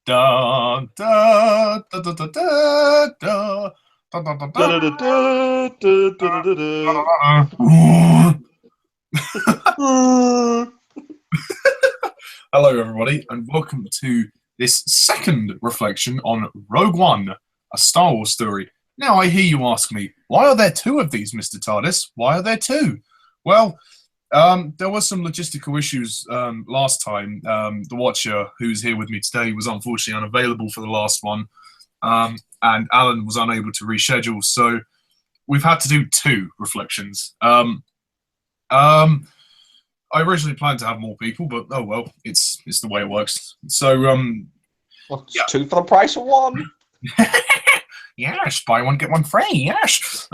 Da da da da da da da. Da, da, da, da, Da-da-da-da-da-da-da-da. da. Hello, everybody, and welcome to this second reflection on Rogue One, a Star Wars story. Now, I hear you ask me, why are there two of these, Mr. TARDIS? Why are there two? Well, there were some logistical issues last time. The Watcher, who's here with me today, was unfortunately unavailable for the last one, and Alan was unable to reschedule, so we've had to do two reflections. I originally planned to have more people, but oh well, it's the way it works. So Well, it's two for the price of one. yes, buy one get one free. Yes.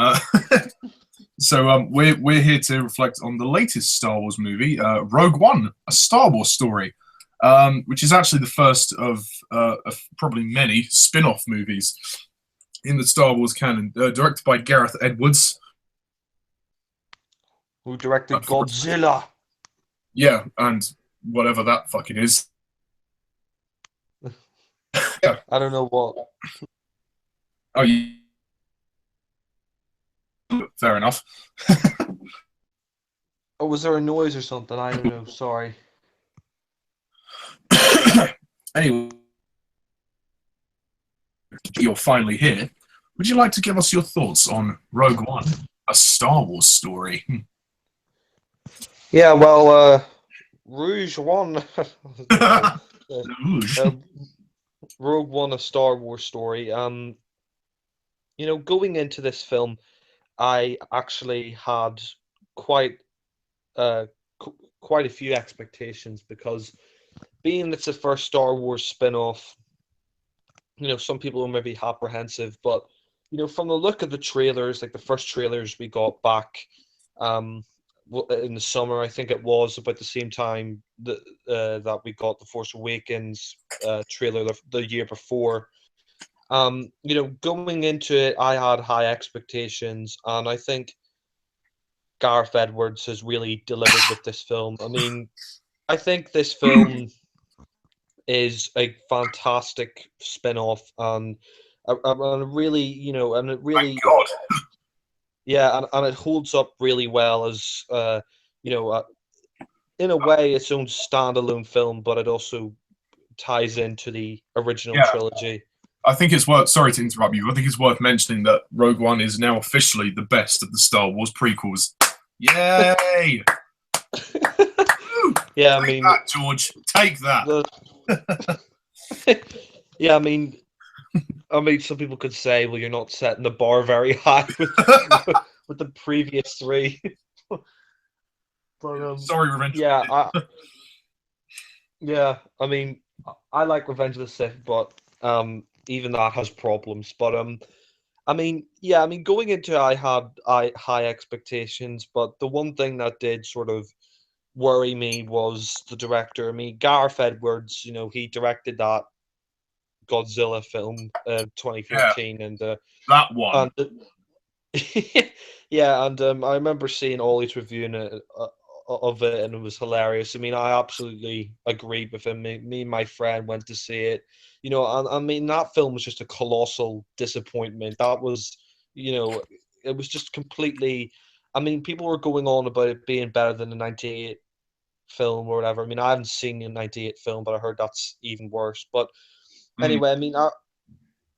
So we're here to reflect on the latest Star Wars movie, Rogue One, a Star Wars story, which is actually the first of probably many spin-off movies in the Star Wars canon, directed by Gareth Edwards. Who directed Godzilla? Yeah, and whatever that fucking is. Yeah. I don't know what. Oh, fair enough. Oh, was there a noise or something? I don't know. Sorry. Anyway, you're finally here. Would you like to give us your thoughts on Rogue One, a Star Wars story? Yeah, well, Rouge One. Rouge. Rogue One, a Star Wars story. Going into this film, I actually had quite quite a few expectations because being it's the first Star Wars spin-off, some people were maybe apprehensive, but from the look of the trailers, like the first trailers we got back in the summer, I think it was about the same time that we got the Force Awakens trailer the year before. Going into it, I had high expectations, and I think Gareth Edwards has really delivered with this film. I mean, I think this film is a fantastic spin-off, and really, and it really, My God. yeah, and it holds up really well as, in a way, its own standalone film, but it also ties into the original trilogy. I think it's worth. Sorry to interrupt you. I think it's worth mentioning that Rogue One is now officially the best of the Star Wars prequels. Yay! Yeah, Take that, George. Take that. Yeah, I mean, some people could say, well, you're not setting the bar very high with the previous three. But Sorry, Revenge. yeah, I mean, I like Revenge of the Sith, but even that has problems. But going into it, I had high expectations, but the one thing that did sort of worry me was the director. I mean, Gareth Edwards, he directed that Godzilla film, 2014, Yeah, and that one. yeah, and I remember seeing Ollie's reviewing it, of it, and it was hilarious. I mean, I absolutely agreed with him. Me and my friend went to see it. I mean, that film was just a colossal disappointment. That was, it was just completely. I mean, people were going on about it being better than the '98 film or whatever. I mean, I haven't seen the '98 film, but I heard that's even worse. But anyway, I mean, I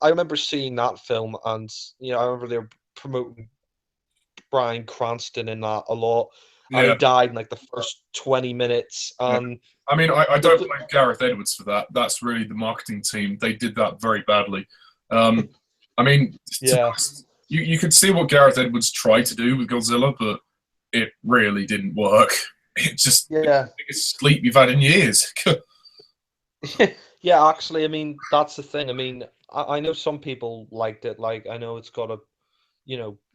remember seeing that film, and I remember they were promoting Bryan Cranston in that a lot, and he Yeah. died in like the first 20 minutes. Yeah. I mean, I don't blame Gareth Edwards for that. That's really the marketing team. They did that very badly. I mean, Yeah. You could see what Gareth Edwards tried to do with Godzilla, but it really didn't work. It just Yeah. the biggest sleep you've had in years. Yeah, actually, I mean, that's the thing. I mean, I know some people liked it. Like, I know it's got a,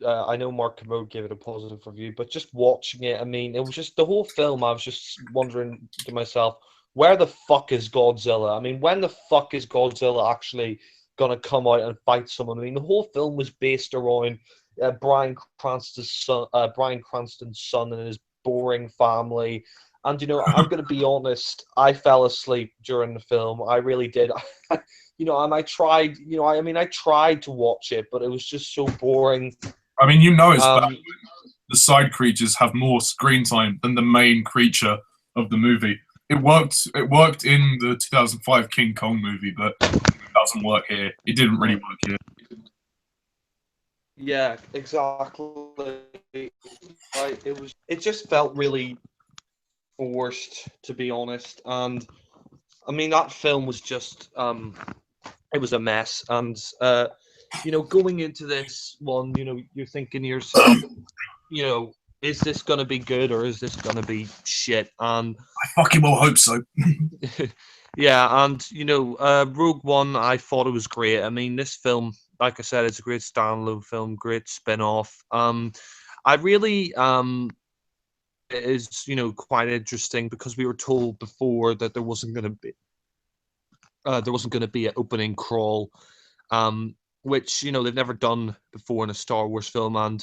I know Mark Commode gave it a positive review, but just watching it, I mean, it was just the whole film. I was just wondering to myself, where the fuck is Godzilla? I mean, when the fuck is Godzilla actually gonna come out and fight someone? I mean, the whole film was based around Bryan Cranston's son and his boring family, And I'm going to be honest, I fell asleep during the film. I really did. And I tried. I tried to watch it, but it was just so boring. I mean, it's bad. Um, The side creatures have more screen time than the main creature of the movie. It worked. It worked in the 2005 King Kong movie, but it doesn't work here. It didn't really work here. yeah, exactly. It just felt really forced, to be honest. And I mean, that film was just it was a mess. And going into this one, you're thinking to yourself, is this gonna be good or is this gonna be shit? And I fucking well hope so. yeah, and Rogue One, I thought it was great. I mean, this film, like I said, it's a great standalone film, great spin-off. I really it is quite interesting because we were told before that there wasn't going to be an opening crawl, which they've never done before in a Star Wars film. And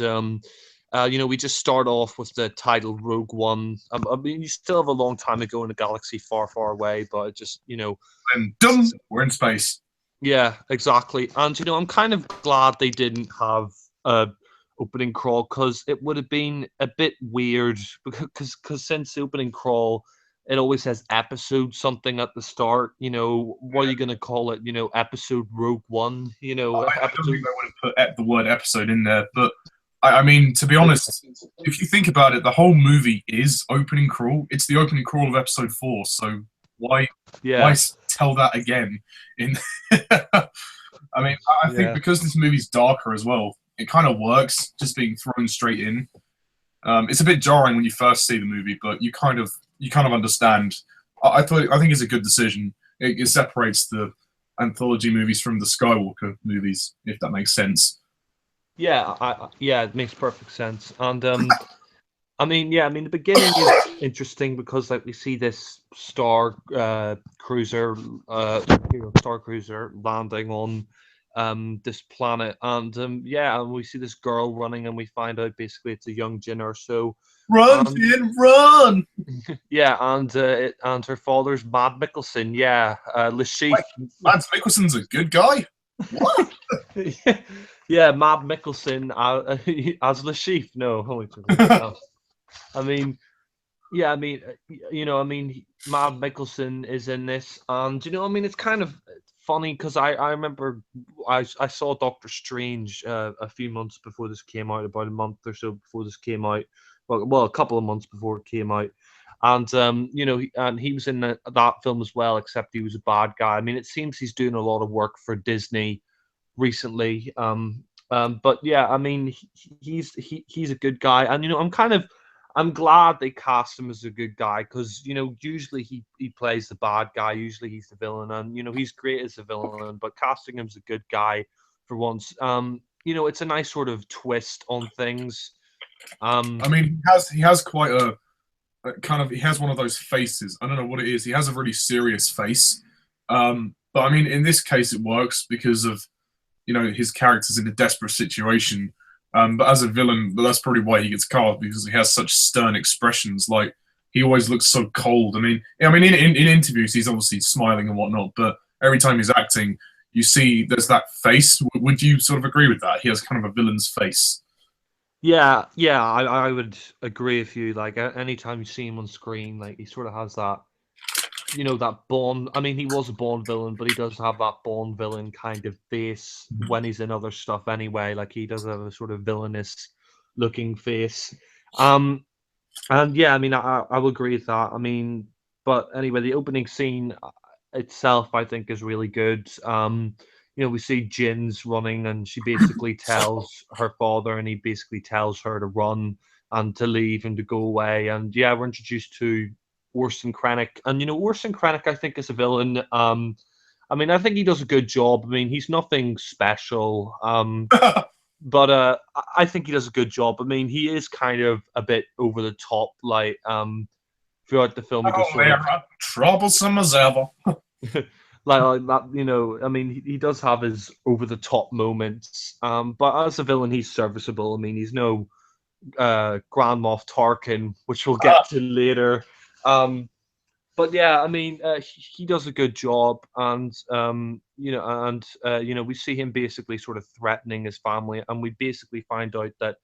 we just start off with the title Rogue One. I mean, you still have a long time to go in a galaxy far, far away, but it just And done. We're in space. yeah, exactly. And I'm kind of glad they didn't have a opening crawl because it would have been a bit weird because since the opening crawl it always says episode something at the start. What are you going to call it? Episode Rogue One. I don't think they would have put the word episode in there, but I mean, to be honest, if you think about it, the whole movie is opening crawl. It's the opening crawl of episode 4, so why tell that again? I mean, I think because this movie's darker as well, it kind of works just being thrown straight in. It's a bit jarring when you first see the movie, but you kind of understand. I think it's a good decision. It separates the anthology movies from the Skywalker movies, if that makes sense. Yeah, it makes perfect sense. And the beginning is interesting because we see this star cruiser landing on this planet, and we see this girl running, and we find out basically it's a young Jinner. So run, Finn, run! Yeah, and her father's Mad Mikkelsen. Yeah, Lashif. Mad Mikkelsen's a good guy. What? Yeah, Mad Mikkelsen as Lashif. No, holy. Mad Mikkelsen is in this, and it's kind of funny because I remember I saw Doctor Strange a few months before this came out, about a month or so before this came out. Well, a couple of months before it came out, and and he was in that film as well, except he was a bad guy. I mean, it seems he's doing a lot of work for Disney recently. But yeah, I mean, he's a good guy, and I'm glad they cast him as a good guy because usually he plays the bad guy, usually he's the villain, and he's great as a villain. But casting him as a good guy for once, it's a nice sort of twist on things. I mean, he has quite a kind of, he has one of those faces. I don't know what it is. He has a really serious face. But I mean, in this case, it works because of his character's in a desperate situation. But as a villain, that's probably why he gets cast, because he has such stern expressions. Like, he always looks so cold. I mean, in interviews, he's obviously smiling and whatnot, but every time he's acting, you see there's that face. Would you sort of agree with that? He has kind of a villain's face. Yeah, I would agree with you. Like, anytime you see him on screen, like, he sort of has that, that Bond. I mean, he was a Bond villain, but he does have that Bond villain kind of face when he's in other stuff anyway. Like, he does have a sort of villainous looking face. And yeah, I mean, I will agree with that. I mean, but anyway, the opening scene itself, I think, is really good. We see Jin's running, and she basically tells her father, and he basically tells her to run and to leave and to go away. And yeah, we're introduced to Orson Krennic, and Orson Krennic, I think, is a villain. I mean, I think he does a good job. I mean, he's nothing special, but I think he does a good job. I mean, he is kind of a bit over the top, like throughout the film. Troublesome as ever. like that, I mean, he does have his over the top moments, but as a villain, he's serviceable. I mean, he's no Grand Moff Tarkin, which we'll get to later. But yeah, I mean, he does a good job, and we see him basically sort of threatening his family, and we basically find out that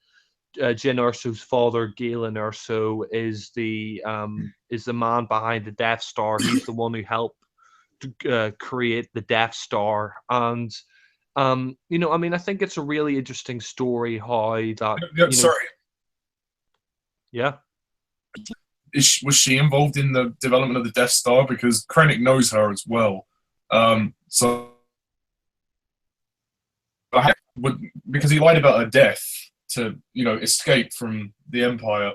Jyn Erso's father, Galen Erso, is the man behind the Death Star. He's the one who helped to create the Death Star, and I mean, I think it's a really interesting story how that. Yeah, sorry. Yeah. Was she involved in the development of the Death Star? Because Krennic knows her as well. Because he lied about her death to, escape from the Empire.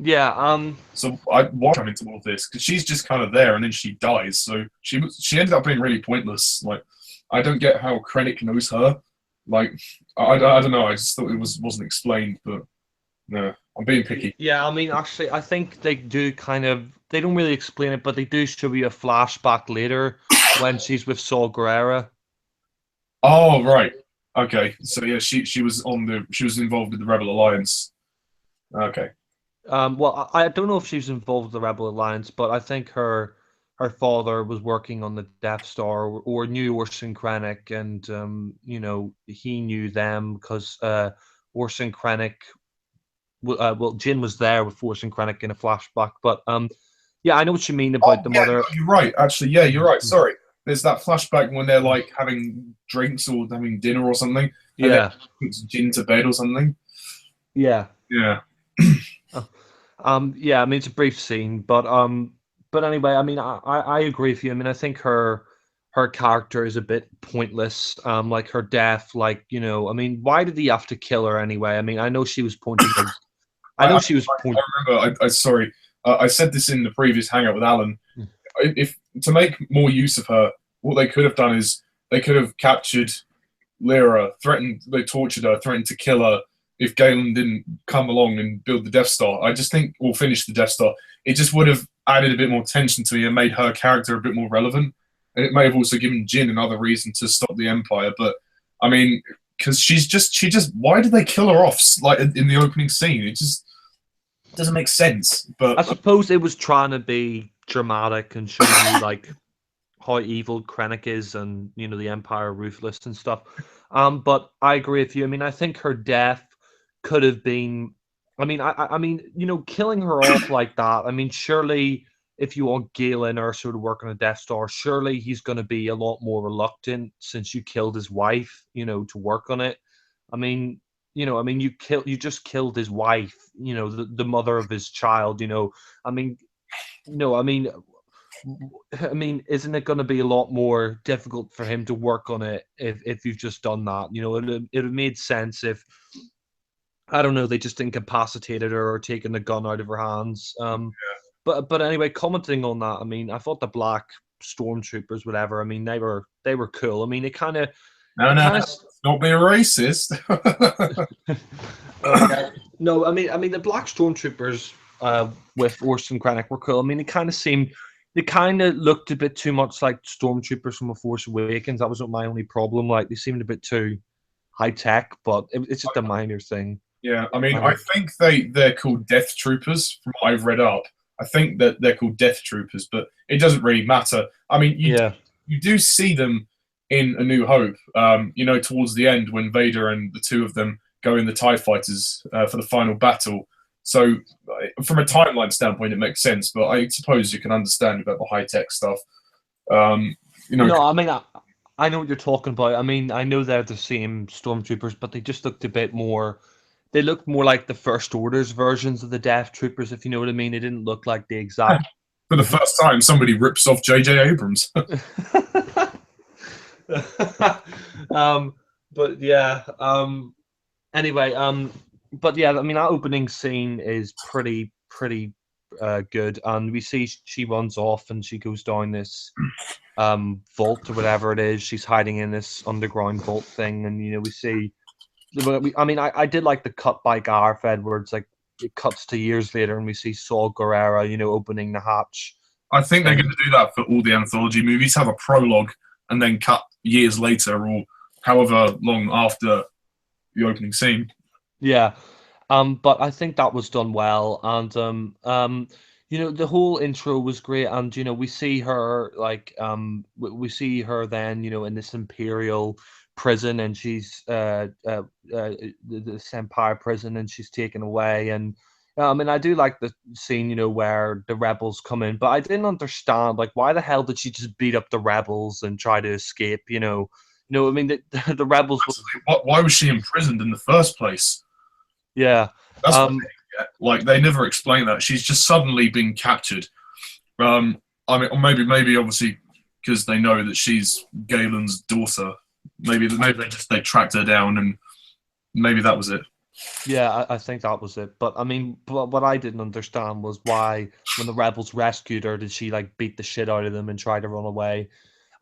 Yeah. So why come into all this? Because she's just kind of there, and then she dies. So she ended up being really pointless. Like, I don't get how Krennic knows her. Like, I don't know. I just thought it wasn't explained, but no. I'm being picky. Yeah, I mean, actually, I think they do they don't really explain it, but they do show you a flashback later when she's with Saw Gerrera. Oh, right. Okay. So yeah, she was involved with the Rebel Alliance. Okay. Well, I don't know if she's involved with the Rebel Alliance, but I think her father was working on the Death Star or knew Orson Krennic, and he knew them because Orson Krennic. Well, Jyn was there with Orson Krennic in a flashback, but yeah, I know what you mean about the mother. No, you're right. Actually, yeah, you're right. Sorry. There's that flashback when they're like having drinks or having dinner or something. And Yeah. puts Jyn to bed or something. Yeah. Yeah. Yeah. I mean, it's a brief scene, but anyway, I mean, I agree with you. I mean, I think her character is a bit pointless. Like her death, like I mean, why did he have to kill her anyway? I mean, I know she was pointing. I remember. Sorry. I said this in the previous hangout with Alan. If to make more use of her, what they could have done is they could have captured Lyra, they tortured her, threatened to kill her if Galen didn't come along and build the Death Star. I just think, or finish the Death Star. It just would have added a bit more tension to me and made her character a bit more relevant. And it may have also given Jyn another reason to stop the Empire. But I mean, because she just why did they kill her off like in the opening scene? It just doesn't make sense. But I suppose it was trying to be dramatic and show you like how evil Krennic is, and the Empire ruthless and stuff. But I agree with you. I mean, I think her death could have been. I mean, I mean, killing her off like that. I mean, surely if you want Galen Erso to work on a Death Star, surely he's going to be a lot more reluctant since you killed his wife. To work on it. I mean, you just killed his wife. The mother of his child. I mean, no, I mean, isn't it going to be a lot more difficult for him to work on it if you've just done that? It would made sense if, I don't know, they just incapacitated her or taken the gun out of her hands. But anyway, commenting on that, I mean, I thought the black stormtroopers, whatever. I mean, they were cool. I mean, it kind of don't be a racist. No, I mean, the black stormtroopers with Orson Krennic were cool. I mean, they kind of looked a bit too much like stormtroopers from A Force Awakens. That was my only problem. Like, they seemed a bit too high tech, but it's just a minor thing. Yeah, I mean, I think they're called Death Troopers from what I've read up. I think that they're called Death Troopers, but it doesn't really matter. I mean, you do see them in A New Hope, towards the end when Vader and the two of them go in the TIE fighters for the final battle. So from a timeline standpoint, it makes sense, but I suppose you can understand about the high-tech stuff. No, I mean, I know what you're talking about. I mean, I know they're the same stormtroopers, but they just looked a bit more... They looked more like the First Order's versions of the Death Troopers, if you know what I mean. They didn't look like the exact... For the first time, somebody rips off J.J. Abrams. But yeah, anyway, but yeah, I mean, that opening scene is pretty good, and we see she runs off and she goes down this vault or whatever it is. She's hiding in this underground vault thing, and we see. I mean, I did like the cut by Gareth Edwards. Like, it cuts to years later, and we see Saw Gerrera, opening the hatch. I think they're going to do that for all the anthology movies. Have a prologue and then cut years later or however long after the opening scene. Yeah. But I think that was done well, and the whole intro was great, and we see her like we see her then in this imperial prison, and she's this empire prison, and she's taken away, and I mean I do like the scene where the rebels come in, but I didn't understand like why the hell did she just beat up the rebels and try to escape? I mean the rebels. Why was she imprisoned in the first place? Yeah. That's what like they never explain that. She's just suddenly been captured. I mean, or maybe obviously because they know that she's Galen's daughter. Maybe they tracked her down, and maybe that was it. Yeah, I think that was it. But I mean, what I didn't understand was why, when the rebels rescued her, did she like beat the shit out of them and try to run away?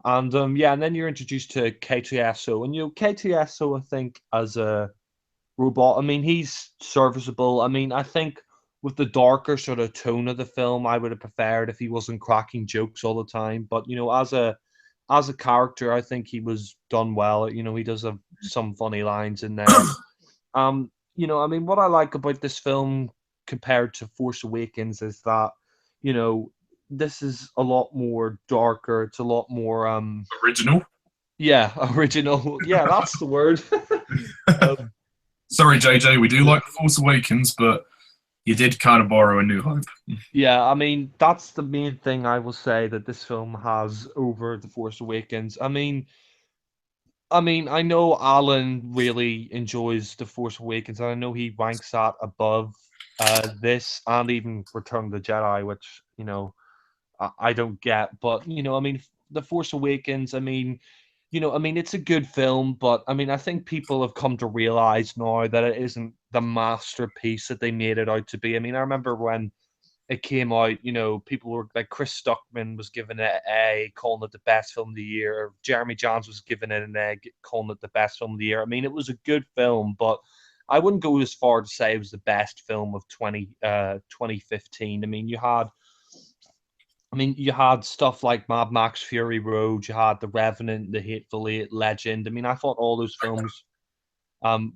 And yeah, and then you're introduced to K2SO, and K2SO, I think, as a robot, I mean, he's serviceable. I mean, I think with the darker sort of tone of the film, I would have preferred if he wasn't cracking jokes all the time. But as a character, I think he was done well. He does have some funny lines in there. I mean, what I like about this film compared to Force Awakens is that, this is a lot more darker. It's a lot more Original. yeah, original. Yeah, that's the word. Sorry, JJ, we do like The Force Awakens, but you did kind of borrow A New Hope. Yeah, I mean, that's the main thing I will say that this film has over The Force Awakens. I know Alan really enjoys The Force Awakens, and I know he ranks that above this and even Return of the Jedi, which, I don't get. But, I mean, The Force Awakens, it's a good film, but I mean, I think people have come to realize now that it isn't the masterpiece that they made it out to be. I mean, I remember when it came out, people were like Chris Stuckman was giving it an A, calling it the best film of the year. Jeremy Jahns was giving it an A, calling it the best film of the year. I mean, it was a good film, but I wouldn't go as far to say it was the best film of 2015. You had stuff like Mad Max Fury Road, you had The Revenant, The Hateful Eight, Legend. I mean, I thought all those films,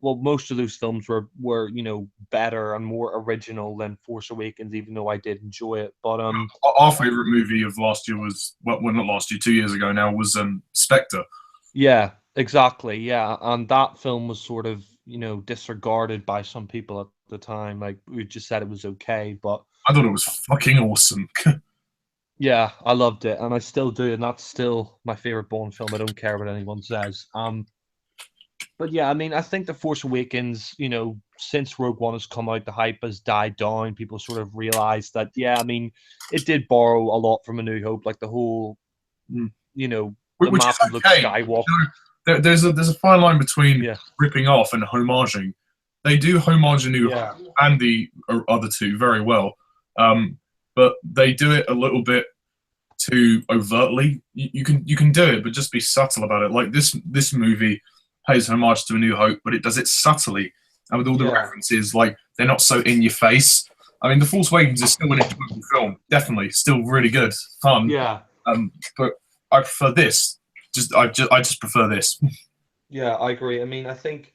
most of those films were better and more original than Force Awakens, even though I did enjoy it. But our favorite movie of last year was not last year, 2 years ago now, was Spectre. Yeah, exactly. Yeah, and that film was sort of disregarded by some people at the time. Like we just said it was okay, but I thought it was fucking awesome. yeah, I loved it, and I still do, and that's still my favorite Bond film. I don't care what anyone says. But yeah, I mean, I think The Force Awakens, since Rogue One has come out, the hype has died down. People sort of realized that, yeah, I mean, it did borrow a lot from A New Hope, like the whole, the Which map is of Luke okay. Skywalker. There's a fine line between ripping off and homaging. They do homage A New Hope and the other two very well, but they do it a little bit too overtly. You can do it, but just be subtle about it. Like this movie pays homage to A New Hope, but it does it subtly and with all the references. Like they're not so in your face. I mean, The Force Awakens is still an enjoyable film, definitely, still really good, fun. Yeah. But I prefer this. I just prefer this. Yeah, I agree. I mean, I think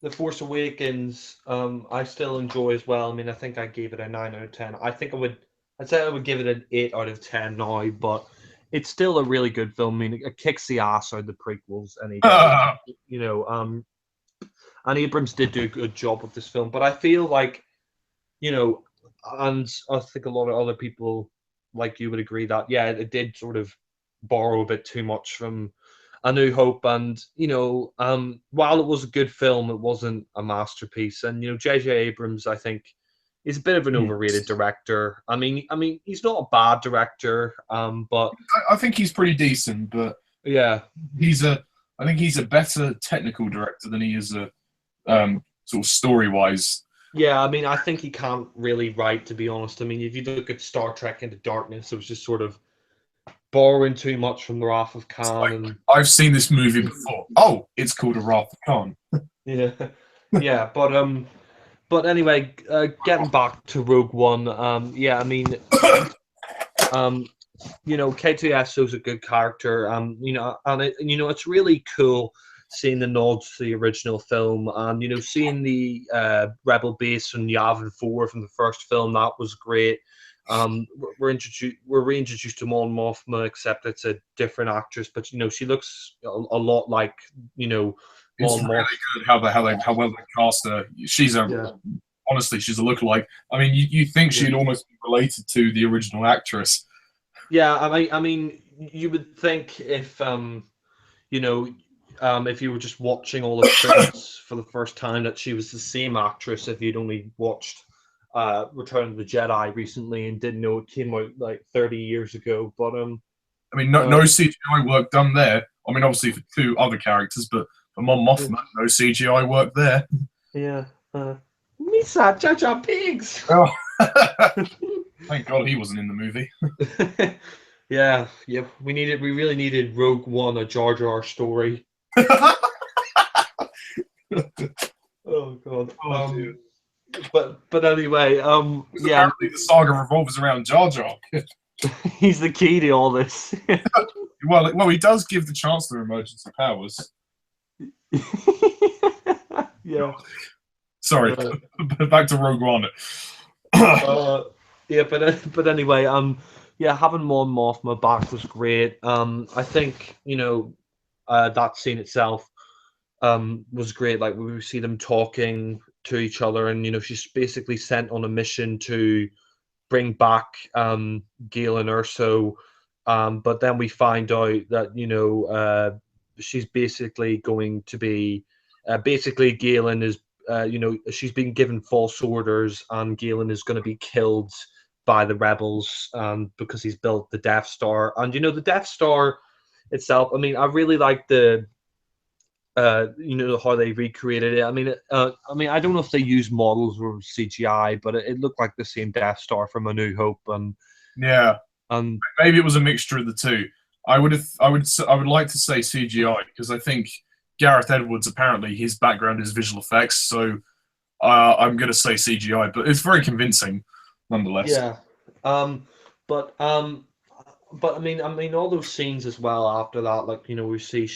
The Force Awakens, I still enjoy as well. I mean, I think I gave it a 9 out of 10. I'd say I would give it an 8 out of 10 now, but it's still a really good film. I mean, it kicks the ass out of the prequels, and and Abrams did do a good job with this film. But I feel like, and I think a lot of other people like you would agree that, yeah, it did sort of borrow a bit too much from A New Hope, and while it was a good film, it wasn't a masterpiece. And J.J. Abrams, I think, is a bit of an overrated director. I mean, he's not a bad director, but I think he's pretty decent. But yeah, I think he's a better technical director than he is a sort of story wise. Yeah, I mean, I think he can't really write, to be honest. I mean, if you look at Star Trek Into Darkness, it was just sort of borrowing too much from The Wrath of Khan. I've seen this movie before. Oh, it's called The Wrath of Khan. Yeah, yeah, but anyway, getting back to Rogue One, yeah, I mean, K2SO is a good character, and it's really cool seeing the nods to the original film, and seeing the rebel base on Yavin 4 from the first film, that was great. We're reintroduced to Mon Mothma, except it's a different actress, but she looks a lot like Mon It's really Mothma. good how well they cast her. Yeah. Honestly, she's a lookalike. I mean, you think she'd almost be related to the original actress. Yeah, I mean, you would think if if you were just watching all the films for the first time, that she was the same actress if you'd only watched Return of the Jedi recently and didn't know it came out like 30 years ago. But I mean, no CGI work done there. I mean, obviously for two other characters, but for Mon Mothma, no CGI work there. Yeah. Misa, Jar Jar Pigs. Oh. Thank God he wasn't in the movie. Yeah. We really needed Rogue One, a Jar Jar story. Oh God. But anyway, yeah. Apparently the saga revolves around Jar Jar. He's the key to all this. well, he does give the Chancellor emergency powers. Yeah. Sorry, back to Rogue One. Yeah, but anyway, having Mon Mothma back was great. I think that scene itself was great. Like, we see them talking to each other, and she's basically sent on a mission to bring back Galen Erso, but then we find out that she's basically going to be Galen is she's been given false orders, and Galen is going to be killed by the rebels because he's built the Death Star. And the Death Star itself, I mean, I really like the how they recreated it. I mean, I don't know if they use models or CGI, but it looked like the same Death Star from A New Hope. And maybe it was a mixture of the two. I would like to say CGI, because I think Gareth Edwards, apparently his background is visual effects, so I'm going to say CGI, but it's very convincing nonetheless. Yeah, but I mean, all those scenes as well after that, like we see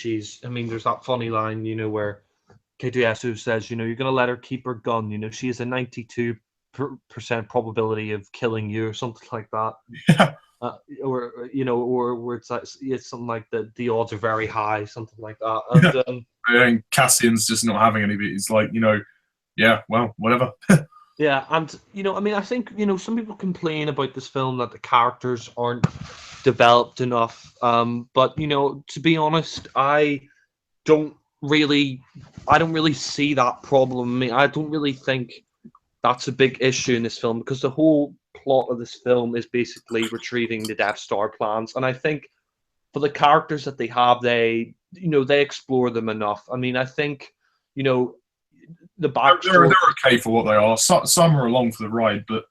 there's that funny line, where K2SO says, you're going to let her keep her gun. She has a 92% probability of killing you, or something like that. Yeah. Or where it's like, it's something like the odds are very high, something like that. And and Cassian's just not having any of it. He's like, yeah, well, whatever. Yeah, and I think some people complain about this film that the characters aren't developed enough. But to be honest, I don't really see that problem. I mean, I don't really think that's a big issue in this film, because the whole plot of this film is basically retrieving the Death Star plans, and I think for the characters that they have, they explore them enough. I mean, I think the backstory, they're okay for what they are. Some are along for the ride, but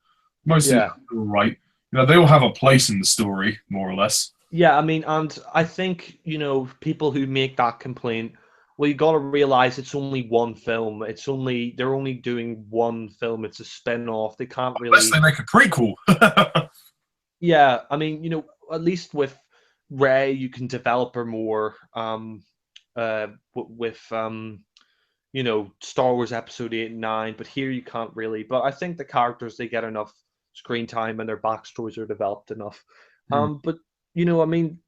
most of them are right. They all have a place in the story, more or less. Yeah, I mean, and I think people who make that complaint, well, you got to realize it's only one film. They're only doing one film. It's a spin-off. They can't really. Unless they make a prequel. Yeah, I mean, at least with Rey, you can develop her more. With Star Wars Episode 8 and 9, but here you can't really. But I think the characters, they get enough screen time and their backstories are developed enough. But I mean,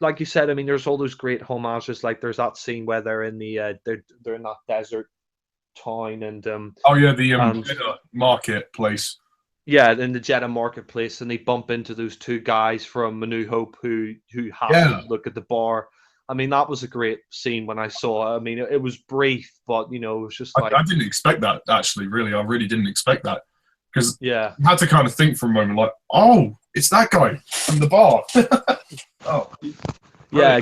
like you said, I mean, there's all those great homages. Like there's that scene where they're in the they're in that desert town, and the Jeddah marketplace. Yeah, in the Jeddah marketplace, and they bump into those two guys from A New Hope who have to look at the bar. I mean, that was a great scene when I saw it. I mean, it was brief, but it was just like, I didn't expect that, actually. Really, I really didn't expect that, because I had to kind of think for a moment, like, oh, it's that guy from the bar. Oh, yeah,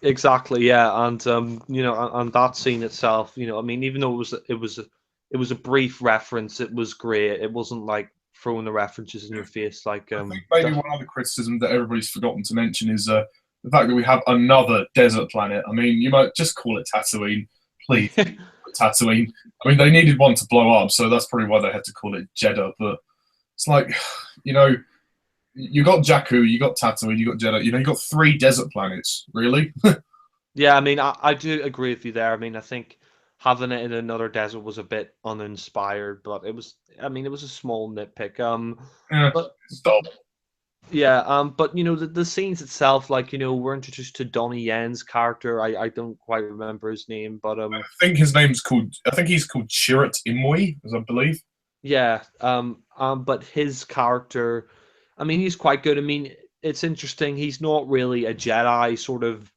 exactly, yeah, and and that scene itself, I mean, even though it was a brief reference, it was great. It wasn't like throwing the references in your face. Like, I think maybe one other criticism that everybody's forgotten to mention is the fact that we have another desert planet. I mean, you might just call it Tatooine, please. Tatooine. I mean, they needed one to blow up, so that's probably why they had to call it Jeddah. But it's like, you got Jakku, you got Tatooine, you got Jeddah. You got 3 desert planets, really. Yeah, I mean, I do agree with you there. I mean, I think having it in another desert was a bit uninspired, but it was. I mean, it was a small nitpick. Yeah, But stop. yeah, but the scenes itself, like we're introduced to Donnie Yen's character. I don't quite remember his name, but I think his name's called. I think he's called Chirrut Imwe, as I believe. yeah, but his character, I mean, he's quite good. I mean, it's interesting. He's not really a Jedi, sort of.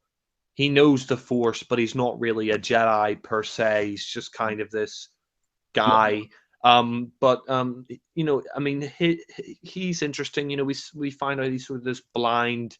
He knows the Force, but he's not really a Jedi per se. He's just kind of this Yeah. guy. But I mean, he's interesting. We find out he's sort of this blind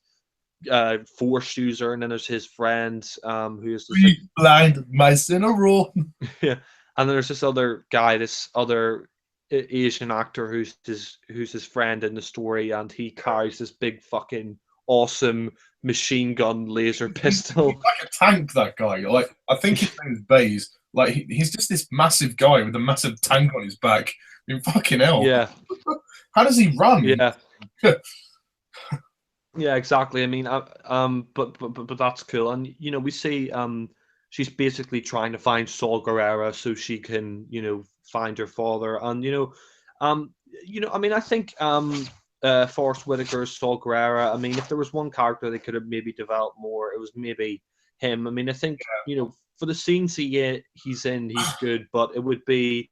Force user, and then there's his friend, who is this like Three blind mice in a row. yeah, and there's this other guy, this other Asian actor who's his friend in the story, and he carries this big fucking awesome machine gun laser He's pistol. like a tank. That guy. Like I think his name is Baze. Like he's just this massive guy with a massive tank on his back. I mean, fucking hell. Yeah, How does he run? yeah. Yeah, exactly. I mean, but that's cool. And we see she's basically trying to find Saul Guerrera so she can find her father. And I mean, I think Forrest Whitaker's Saul Guerrera. I mean, if there was one character they could have maybe developed more, it was maybe him. I mean, I think for the scenes he's in, he's good, but it'd be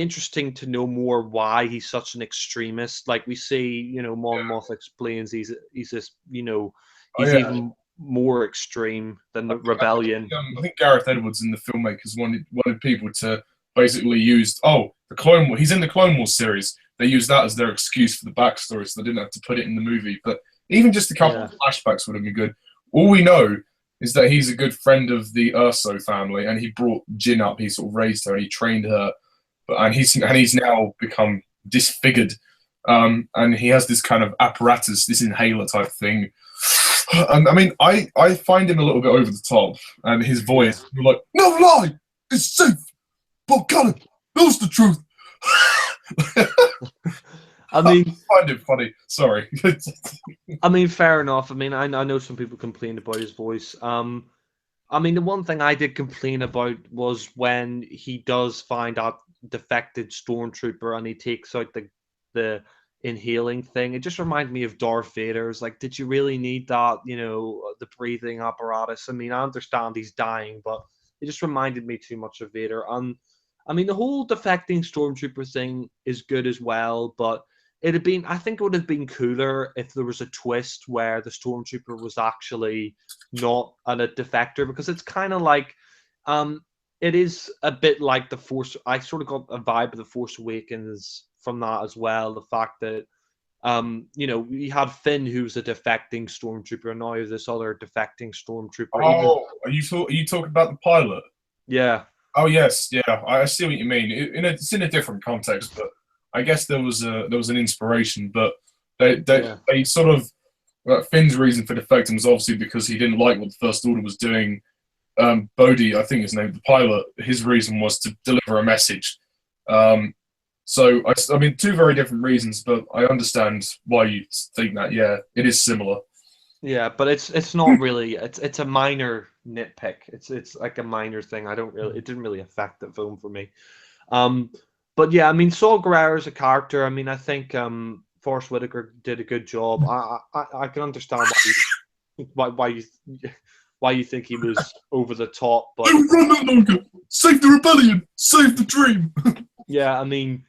interesting to know more why he's such an extremist. Like we see, Mon Moth explains he's this, Oh he's yeah. even more extreme than the rebellion. I think Gareth Edwards and the filmmakers wanted people to basically use the Clone War. He's in the Clone Wars series. They used that as their excuse for the backstory, so they didn't have to put it in the movie. But even just a couple Yeah, of flashbacks would have been good. All we know is that he's a good friend of the Urso family, and he brought Jin up. He sort of raised her, and he trained her. And he's now become disfigured, and he has this kind of apparatus, this inhaler type thing. And I mean, I find him a little bit over the top, and his yeah. voice, you're like, no lie, it's safe. But Cullen knows the truth. I I mean, find it funny. Sorry. fair enough. I mean, I know some people complained about his voice. I mean, the one thing I did complain about was when he does find out defected stormtrooper and he takes out the inhaling thing. It just reminded me of Darth Vader. It's like, did you really need that? The breathing apparatus. I mean, I understand he's dying, but it just reminded me too much of Vader. And I mean, the whole defecting stormtrooper thing is good as well, but I think it would have been cooler if there was a twist where the stormtrooper was actually not a defector, because it's kind of like it is a bit like the Force. I sort of got a vibe of the Force Awakens from that as well. The fact that we had Finn, who's a defecting stormtrooper, and now this other defecting stormtrooper. Even Oh, are you talking about the pilot? yeah, Oh yes, yeah. I see what you mean. It's in a different context, but I guess there was an inspiration. But yeah, they sort of Finn's reason for defecting was obviously because he didn't like what the First Order was doing. Bodhi, I think his name, the pilot, his reason was to deliver a message. So I mean, two very different reasons, but I understand why you think that. Yeah, it is similar. yeah. But it's not really. It's a minor nitpick. It's like a minor thing. It didn't really affect the film for me. Um, but yeah, I mean, Saul Guerrero is a character. I mean, I think Forrest Whitaker did a good job. I can understand why you why you think he was over the top, but They will run no longer. Save the rebellion. Save the dream. yeah, I mean,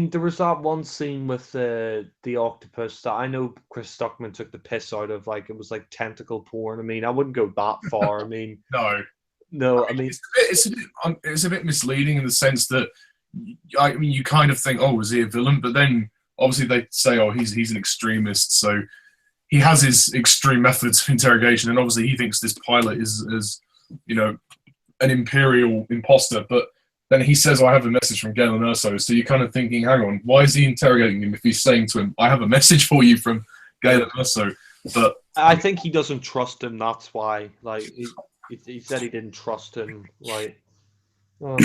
there was that one scene with the octopus that I know Chris Stuckman took the piss out of. Like it was like tentacle porn. I mean, I wouldn't go that far. I mean, No, no, I mean, it's a bit misleading in the sense that I mean you kind of think, oh, is he a villain? But then obviously they say, oh, he's an extremist, so he has his extreme methods of interrogation, and obviously he thinks this pilot is an imperial imposter, but then he says, oh, I have a message from Galen Erso. So you're kind of thinking, hang on, why is he interrogating him if he's saying to him, I have a message for you from Galen Erso? But I think he doesn't trust him. That's why. Like he said he didn't trust him. Like, um,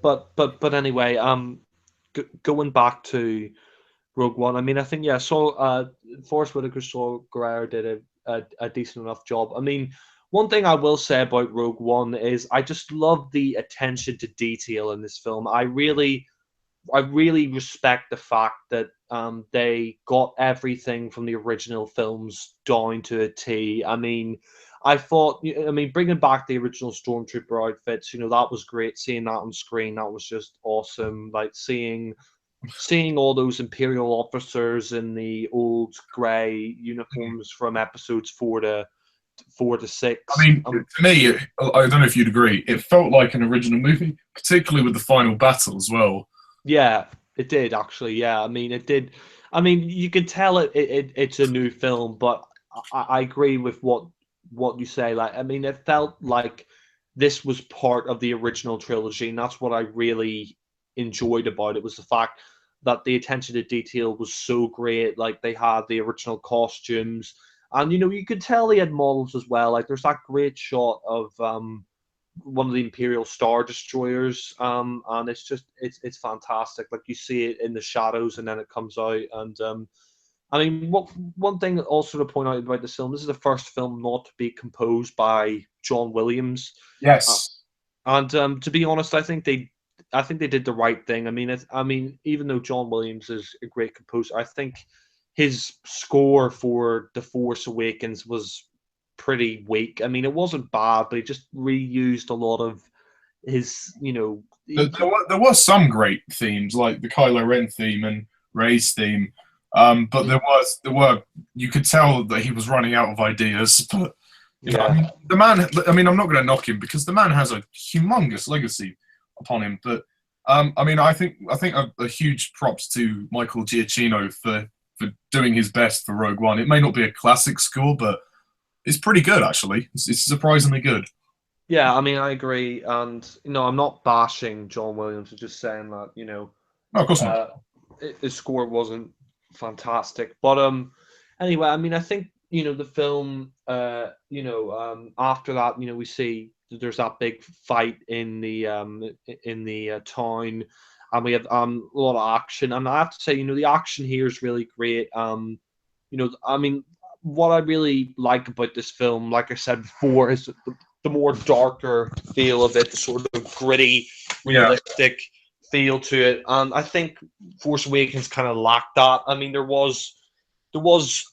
but anyway, going back to Rogue One. I mean, I think yeah. So Forrest Whitaker, Saul Guerrero did a decent enough job. I mean, one thing I will say about Rogue One is I just love the attention to detail in this film. I really respect the fact that they got everything from the original films down to a T. I mean, bringing back the original Stormtrooper outfits, that was great. Seeing that on screen, that was just awesome. Like seeing all those Imperial officers in the old grey uniforms from episodes 4 to 6. I mean, to me, I don't know if you'd agree. It felt like an original movie, particularly with the final battle as well. Yeah, it did actually. Yeah, I mean, it did. I mean, you could tell it's a new film, but I agree with what you say. Like, I mean, it felt like this was part of the original trilogy, and that's what I really enjoyed about it was the fact that the attention to detail was so great. Like, they had the original costumes, and you could tell they had models as well. Like, there's that great shot of one of the Imperial Star Destroyers, and it's fantastic. Like, you see it in the shadows, and then it comes out. And I mean, one thing also to point out about this film: this is the first film not to be composed by John Williams. Yes. And to be honest, I think they did the right thing. I mean, even though John Williams is a great composer, I think his score for The Force Awakens was pretty weak. I mean, it wasn't bad, but he just reused a lot of his, There were some great themes, like the Kylo Ren theme and Rey's theme, but there were you could tell that he was running out of ideas. But I mean, the man. I mean, I'm not going to knock him because the man has a humongous legacy upon him. But I mean, I think a huge props to Michael Giacchino for doing his best for Rogue One. It may not be a classic score, but it's pretty good actually. It's surprisingly good. Yeah, I mean, I agree, and I'm not bashing John Williams. I'm just saying that No, of course not. his score wasn't fantastic, but anyway, I mean, I think the film, after that, we see there's that big fight in the town, and we have a lot of action, and I have to say, the action here is really great. I mean, what I really like about this film, like I said before, is the more darker feel of it, the sort of gritty, realistic feel to it. And I think Force Awakens kind of lacked that. I mean, there was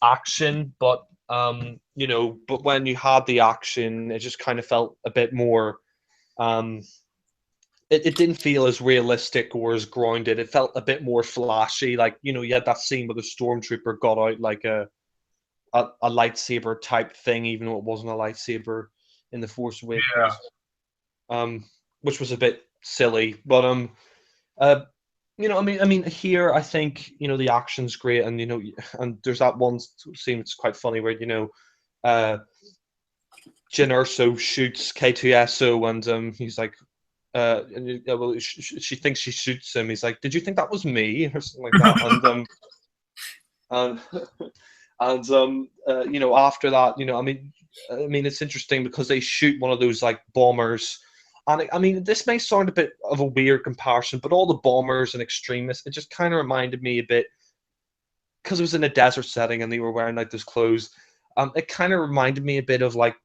action, but but when you had the action, it just kind of felt a bit more. It didn't feel as realistic or as grounded. It felt a bit more flashy. Like, you had that scene where the stormtrooper got out like a lightsaber type thing, even though it wasn't a lightsaber in the Force Awakens, which was a bit silly. But I mean, here I think the action's great, and and there's that one scene that's quite funny where Jyn Erso shoots K2SO, and he's like, well, she thinks she shoots him. He's like, "Did you think that was me?" or something like that, and after that, I mean, it's interesting because they shoot one of those like bombers, and I mean, this may sound a bit of a weird comparison, but all the bombers and extremists, it just kind of reminded me a bit, because it was in a desert setting and they were wearing like those clothes. It kind of reminded me a bit of like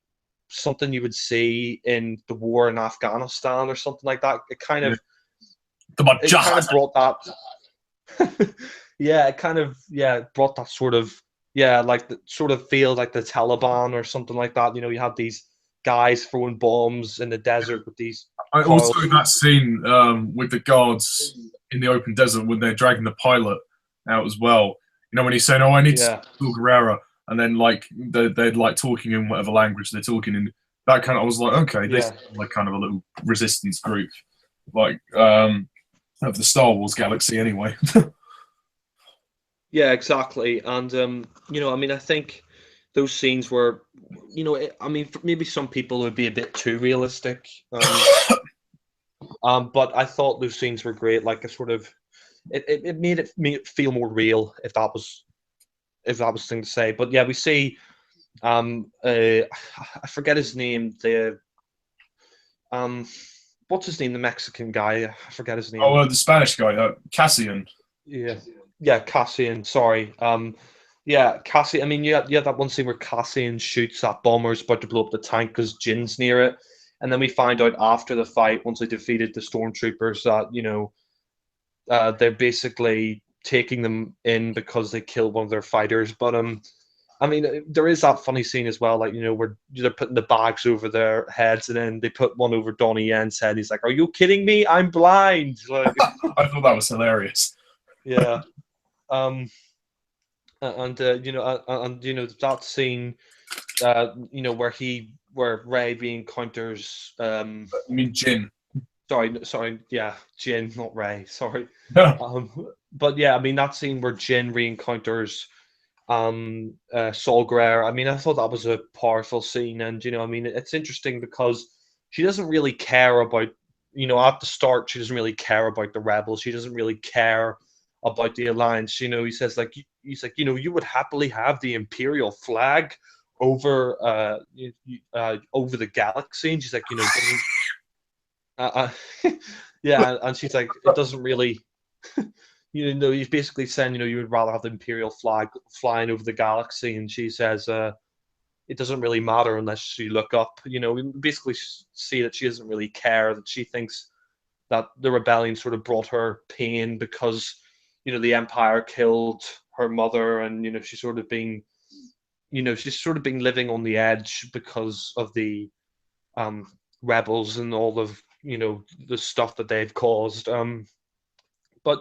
something you would see in the war in Afghanistan or something like that. It kind of brought that. Yeah, it kind of brought that sort of like the sort of feel like the Taliban or something like that. You had these guys throwing bombs in the desert with these. Also, that scene with the guards in the open desert when they're dragging the pilot out as well. When he's saying, "Oh, I need to talk Guerrera," and then like they're like talking in whatever language they're talking in. That kind of, I was like, okay, this is like kind of a little resistance group, like of the Star Wars galaxy, anyway. Yeah, exactly. And I mean, I think those scenes were, I mean, maybe some people would be a bit too realistic. But I thought those scenes were great. Like, a sort of, it made it feel more real, if that was the thing to say. But yeah, we see, I forget his name. What's his name? The Mexican guy. I forget his name. Oh, the Spanish guy, Cassian. Yeah, Cassian. Sorry. Yeah, Cassie. I mean, you had that one scene where Cassian shoots that bomber who's about to blow up the tank because Jin's near it, and then we find out after the fight, once they defeated the stormtroopers, that they're basically taking them in because they killed one of their fighters. But I mean, there is that funny scene as well, like where they're putting the bags over their heads, and then they put one over Donnie Yen's head. He's like, "Are you kidding me? I'm blind!" Like, I thought that was hilarious. yeah. Um, and that scene, where Ray encounters I mean, Jin. sorry, yeah, Jin, not Ray, sorry. Yeah. But yeah, I mean that scene where Jin re-encounters Saul Guerrero. I mean, I thought that was a powerful scene, and I mean, it's interesting because she doesn't really care about, at the start, she doesn't really care about the rebels. She doesn't really care about the alliance. He says like you would happily have the Imperial flag over over the galaxy, and she's like, yeah, and she's like, it doesn't really. He's basically saying, you would rather have the Imperial flag flying over the galaxy, and she says, it doesn't really matter unless you look up. We basically see that she doesn't really care, that she thinks that the rebellion sort of brought her pain because, the Empire killed her mother, and, she's sort of been living on the edge because of the rebels and all of, the stuff that they've caused. But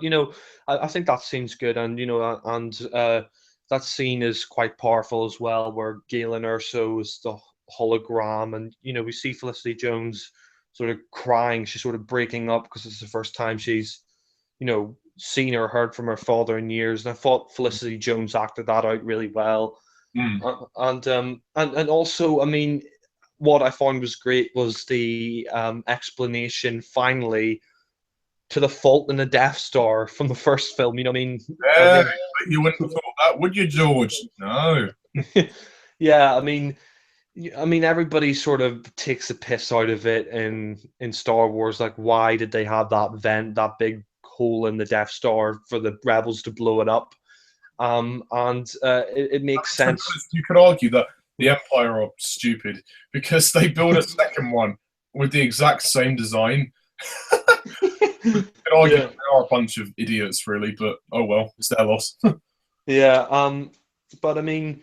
I think that scene's good, and that scene is quite powerful as well, where Galen Erso is the hologram, and we see Felicity Jones sort of crying. She's sort of breaking up because it's the first time she's seen or heard from her father in years. And I thought Felicity Jones acted that out really well. And also, I mean, what I found was great was the explanation finally to the fault in the Death Star from the first film. I mean, You wouldn't have thought that, would you, George? No. Yeah, I mean, everybody sort of takes the piss out of it in Star Wars. Like, why did they have that vent, that big hole in the Death Star for the rebels to blow it up? It makes sense. You could argue that the Empire are stupid because they built a second one with the exact same design. You could argue they are a bunch of idiots, really, but oh well, it's their loss. Yeah. But I mean,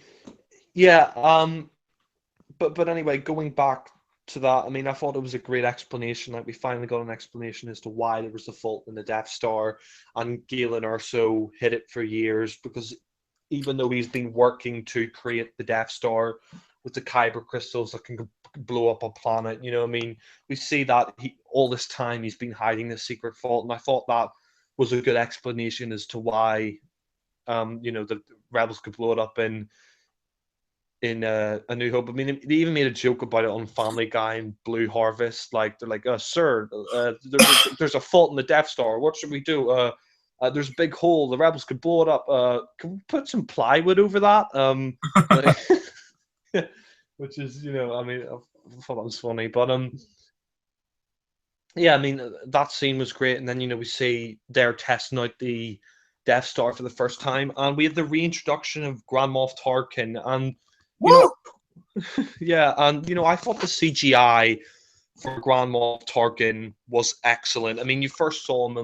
yeah. But anyway, going back to that, I mean, I thought it was a great explanation. Like, we finally got an explanation as to why there was a fault in the Death Star, and Galen Erso hid it for years, because even though he's been working to create the Death Star with the kyber crystals that can blow up a planet, I mean, we see that all this time he's been hiding this secret fault, and I thought that was a good explanation as to why, the rebels could blow it up in A New Hope. I mean, they even made a joke about it on Family Guy and Blue Harvest. Like, they're like, "Sir, there's a fault in the Death Star. What should we do? There's a big hole. The rebels could blow it up. Can we put some plywood over that?" Which is, I mean, I thought that was funny. But yeah, I mean, that scene was great. And then, we see they're testing out the Death Star for the first time, and we have the reintroduction of Grand Moff Tarkin, and yeah, and I thought the CGI for Grand Moff Tarkin was excellent. I mean, you first saw him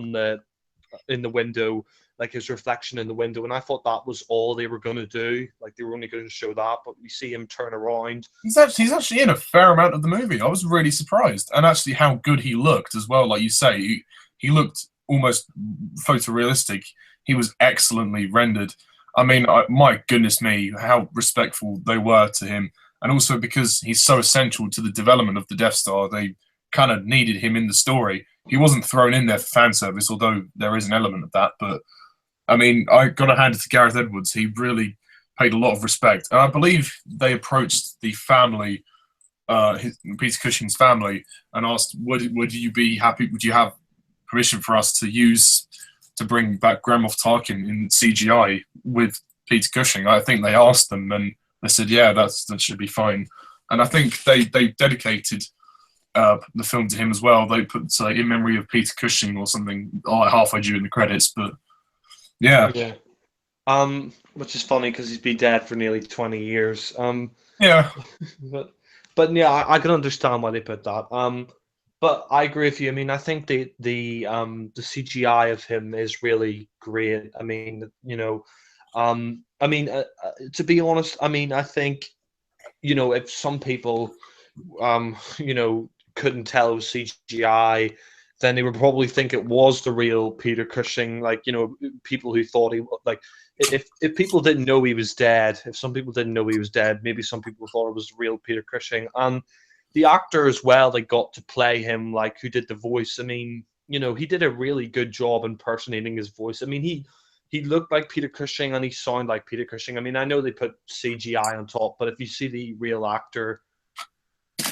in the window, like his reflection in the window, and I thought that was all they were going to do. Like, they were only going to show that, but we see him turn around. He's actually in a fair amount of the movie. I was really surprised, and actually how good he looked as well. Like you say, he looked almost photorealistic. He was excellently rendered. I mean, my goodness me, how respectful they were to him. And also because he's so essential to the development of the Death Star, they kind of needed him in the story. He wasn't thrown in there for fan service, although there is an element of that. But, I mean, I got to hand it to Gareth Edwards. He really paid a lot of respect. And I believe they approached the family, Peter Cushing's family, and asked, would you be happy, would you have permission for us to bring back Grand Moff Tarkin in CGI with Peter Cushing? I think they asked them, and they said, yeah, that should be fine. And I think they dedicated the film to him as well. They put in memory of Peter Cushing or something halfway due in the credits. But yeah. which is funny because he's been dead for nearly 20 years. Yeah. But yeah, I can understand why they put that. But I agree with you. I mean, I think the CGI of him is really great. I mean, I mean, to be honest, I mean, I think if some people couldn't tell it was CGI, then they would probably think it was the real Peter Cushing. Like, people who thought like, if people didn't know he was dead, if some people didn't know he was dead, maybe some people thought it was the real Peter Cushing. And the actor as well, they got to play him, like, who did the voice. I mean, he did a really good job impersonating his voice. I mean, he looked like Peter Cushing and he sounded like Peter Cushing. I mean, I know they put CGI on top, but if you see the real actor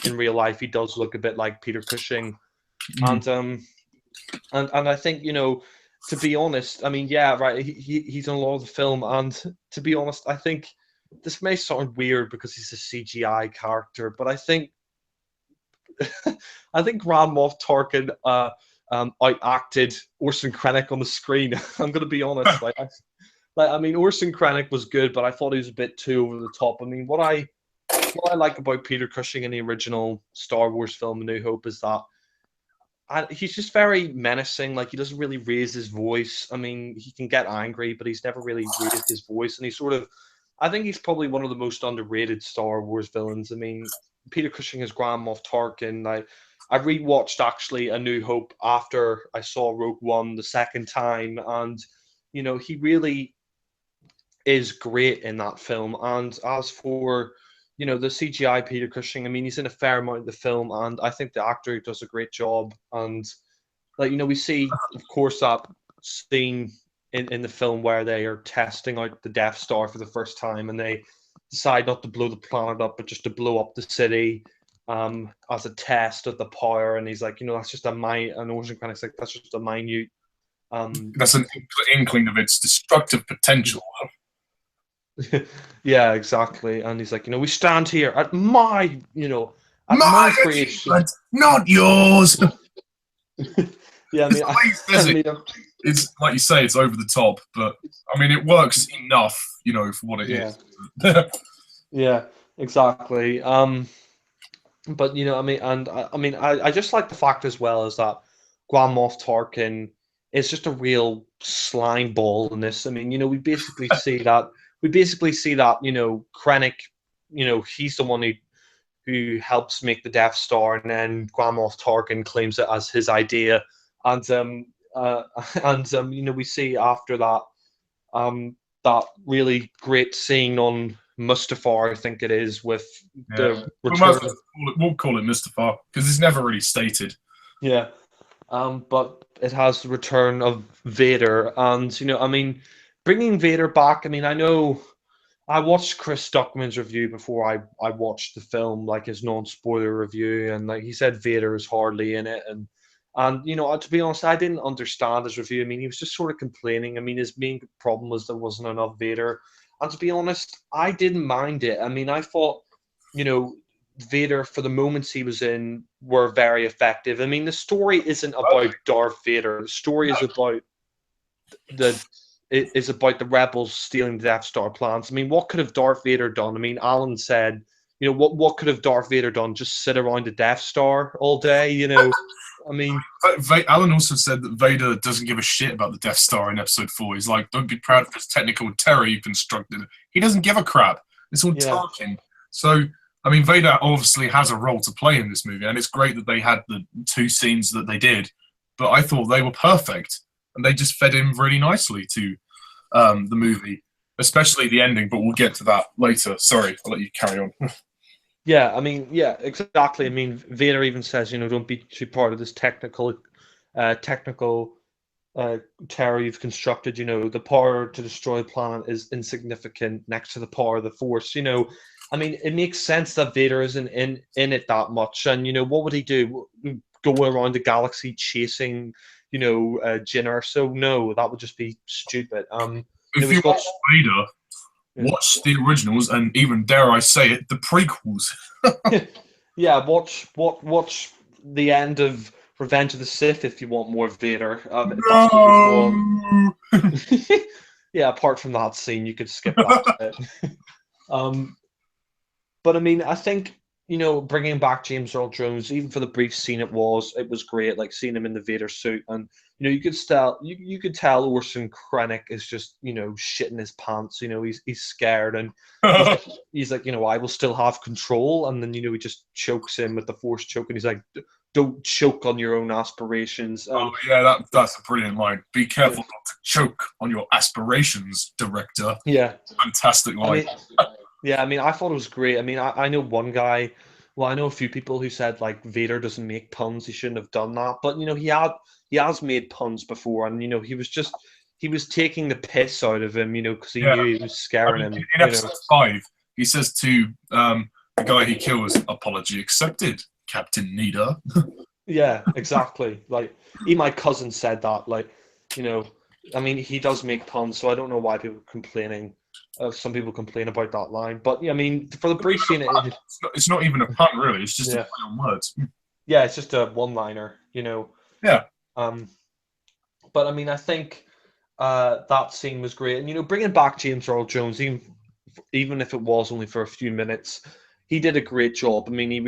in real life, he does look a bit like Peter Cushing. And I think, to be honest, I mean, yeah, right, he's in a lot of the film, and to be honest, I think this may sound weird because he's a CGI character, but I think I think Grand Moff Tarkin outacted Orson Krennic on the screen. I'm going to be honest. I mean, Orson Krennic was good, but I thought he was a bit too over the top. I mean, what I like about Peter Cushing in the original Star Wars film, A New Hope, is that he's just very menacing. Like, he doesn't really raise his voice. I mean, he can get angry, but he's never really raised his voice. And I think he's probably one of the most underrated Star Wars villains. I mean, Peter Cushing is Grand Moff Tarkin. I rewatched actually A New Hope after I saw Rogue One the second time, and he really is great in that film. And as for the CGI Peter Cushing, I mean, he's in a fair amount of the film, and I think the actor does a great job. And we see, of course, that scene in the film where they are testing out the Death Star for the first time, and they decide not to blow the planet up, but just to blow up the city as a test of the power. And he's like, that's just and Orson Krennic's like, that's just a minute. That's an inkling of its destructive potential. Yeah, exactly. And he's like, we stand here at my creation, not yours. Yeah, I mean, it's like you say, it's over the top, but I mean, it works enough, for what it is. Yeah, exactly. But I mean, and I just like the fact as well is that Grand Moff Tarkin is just a real slime ball in this. I mean, we basically see that. Krennic, he's the one who helps make the Death Star, and then Grand Moff Tarkin claims it as his idea, and we see after that that really great scene on Mustafar, I think it is, with the return. We'll call it Mustafar because it's never really stated. Yeah, but it has the return of Vader, and I mean, bringing Vader back. I mean, I know I watched Chris Stuckman's review before I watched the film, like his non-spoiler review, and like he said, Vader is hardly in it, and to be honest, I didn't understand his review. I mean, he was just sort of complaining. I mean, his main problem was there wasn't enough Vader, and to be honest, I didn't mind it. I mean, I thought, Vader, for the moments he was in, were very effective. I mean, the story isn't about Darth Vader. The story is about the rebels stealing the Death Star plans. I mean, what could have Darth Vader done? I mean, Alan said, what could have Darth Vader done? Just sit around the Death Star all day, I mean, Alan also said that Vader doesn't give a shit about the Death Star in Episode 4. He's like, don't be proud of this technical terror you constructed. He doesn't give a crap. It's all talking. So, I mean, Vader obviously has a role to play in this movie, and it's great that they had the two scenes that they did, but I thought they were perfect, and they just fed in really nicely to the movie, especially the ending, but we'll get to that later. Sorry, I'll let you carry on. Yeah, I mean, yeah, exactly. I mean, Vader even says, don't be too part of this technical terror you've constructed. The power to destroy a planet is insignificant next to the power of the Force. I mean, it makes sense that Vader isn't in it that much. And what would he do? Go around the galaxy chasing, Jinner? So no, that would just be stupid. If you watch Vader, watch the originals, and even, dare I say it, the prequels. Yeah, watch the end of Revenge of the Sith if you want more Vader. No! yeah, apart from that scene, you could skip that bit. Um, but I mean, I think, bringing back James Earl Jones, even for the brief scene it was great. Like seeing him in the Vader suit, and you could tell Orson Krennic is just shitting his pants. He's scared, and he's like, I will still have control, and then he just chokes him with the Force choke, and he's like, don't choke on your own aspirations. Oh yeah, that's a brilliant line. Be careful not to choke on your aspirations, director. Yeah, Fantastic line. I mean, I thought it was great. I mean, I know one guy. Well, I know a few people who said like Vader doesn't make puns. He shouldn't have done that. But he has made puns before, and he was taking the piss out of him. Because he knew he was scaring him. In episode 5, he says to the guy he kills, "Apology accepted, Captain Nida." Yeah, exactly. Like, even my cousin said that. Like, I mean, he does make puns, so I don't know why people are complaining. Some people complain about that line, but yeah, I mean, for the brief scene, it's not even a pun, really. It's just a play on words. Yeah, it's just a one-liner, Yeah. But I mean, I think that scene was great, and bringing back James Earl Jones, even if it was only for a few minutes, he did a great job. I mean, he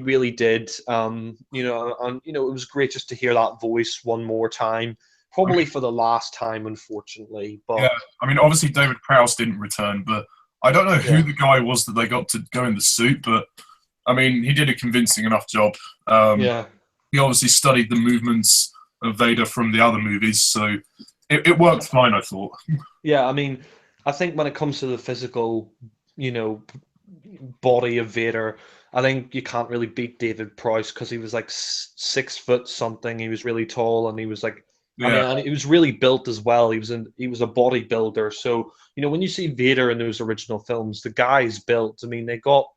really did. And it was great just to hear that voice one more time. Probably for the last time, unfortunately. But yeah, I mean, obviously David Prowse didn't return, but I don't know who the guy was that they got to go in the suit. But I mean, he did a convincing enough job. He obviously studied the movements of Vader from the other movies, so it worked fine, I thought. Yeah, I mean, I think when it comes to the physical, body of Vader, I think you can't really beat David Prowse because he was like 6 foot something. He was really tall, and he was like. I mean, and he was really built as well. He was a bodybuilder. So, when you see Vader in those original films, the guy's built. I mean, they got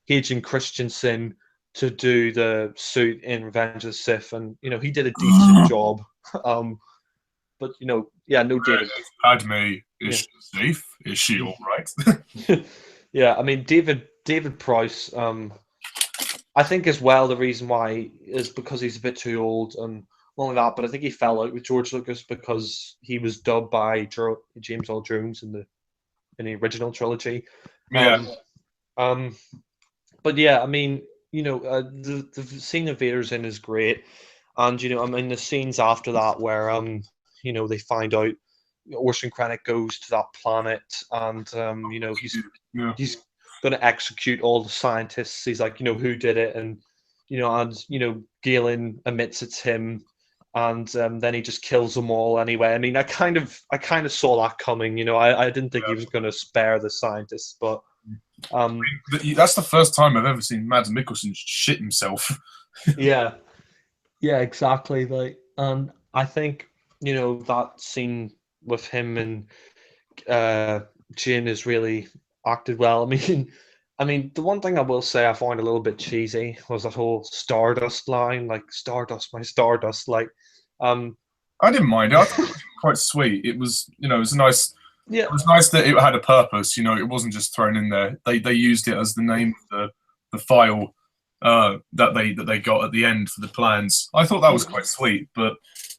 Hayden Christensen to do the suit in Revenge of the Sith, and he did a decent job. But no David. Padme, is she safe? Is she all right? Yeah, I mean David Prowse. I think as well the reason why is because he's a bit too old and. Not only that, but I think he fell out with George Lucas because he was dubbed by James Earl Jones in the original trilogy. Yeah. But yeah, I mean, the scene of Vader's in is great, and I mean the scenes after that where they find out Orson Krennic goes to that planet, and he's going to execute all the scientists. He's like, who did it, and Galen admits it's him. And then he just kills them all anyway. I mean, I kind of saw that coming. I didn't think he was going to spare the scientists, but that's the first time I've ever seen Mads Mikkelsen shit himself. yeah, exactly. Like, and I think that scene with him and Jin is really acted well. I mean, the one thing I will say I find a little bit cheesy was that whole Stardust line, like Stardust, my Stardust. Like, I didn't mind it. I thought it was quite sweet. It was, it was nice. Yeah, it was nice that it had a purpose. It wasn't just thrown in there. They used it as the name of the file that they got at the end for the plans. I thought that was quite sweet, but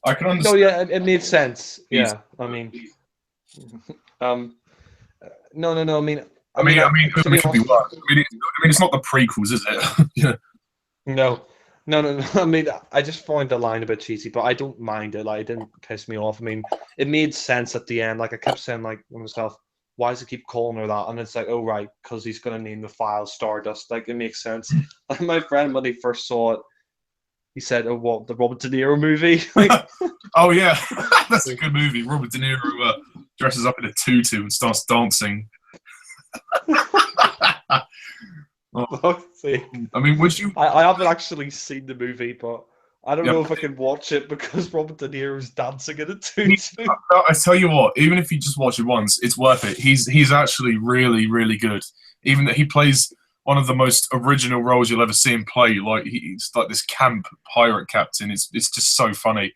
I can understand. No, yeah, it made sense. Yeah, I mean, no. I mean, it could be worse. I mean, it's not the prequels, is it? Yeah. No. I mean, I just find the line a bit cheesy, but I don't mind it. Like, it didn't piss me off. I mean, it made sense at the end. Like, I kept saying, like, to myself, why does he keep calling her that? And it's like, oh, right, because he's going to name the file Stardust. Like, it makes sense. Like, my friend, when he first saw it, he said, oh, what, the Robert De Niro movie? Like, oh, yeah. That's a good movie. Robert De Niro dresses up in a tutu and starts dancing. I mean, would you? I haven't actually seen the movie, but I don't know if I can watch it because Robert De Niro's dancing in a tutu. I tell you what, even if you just watch it once, it's worth it. He's actually really, really good. Even that he plays one of the most original roles you'll ever see him play. Like he's like this camp pirate captain. It's just so funny.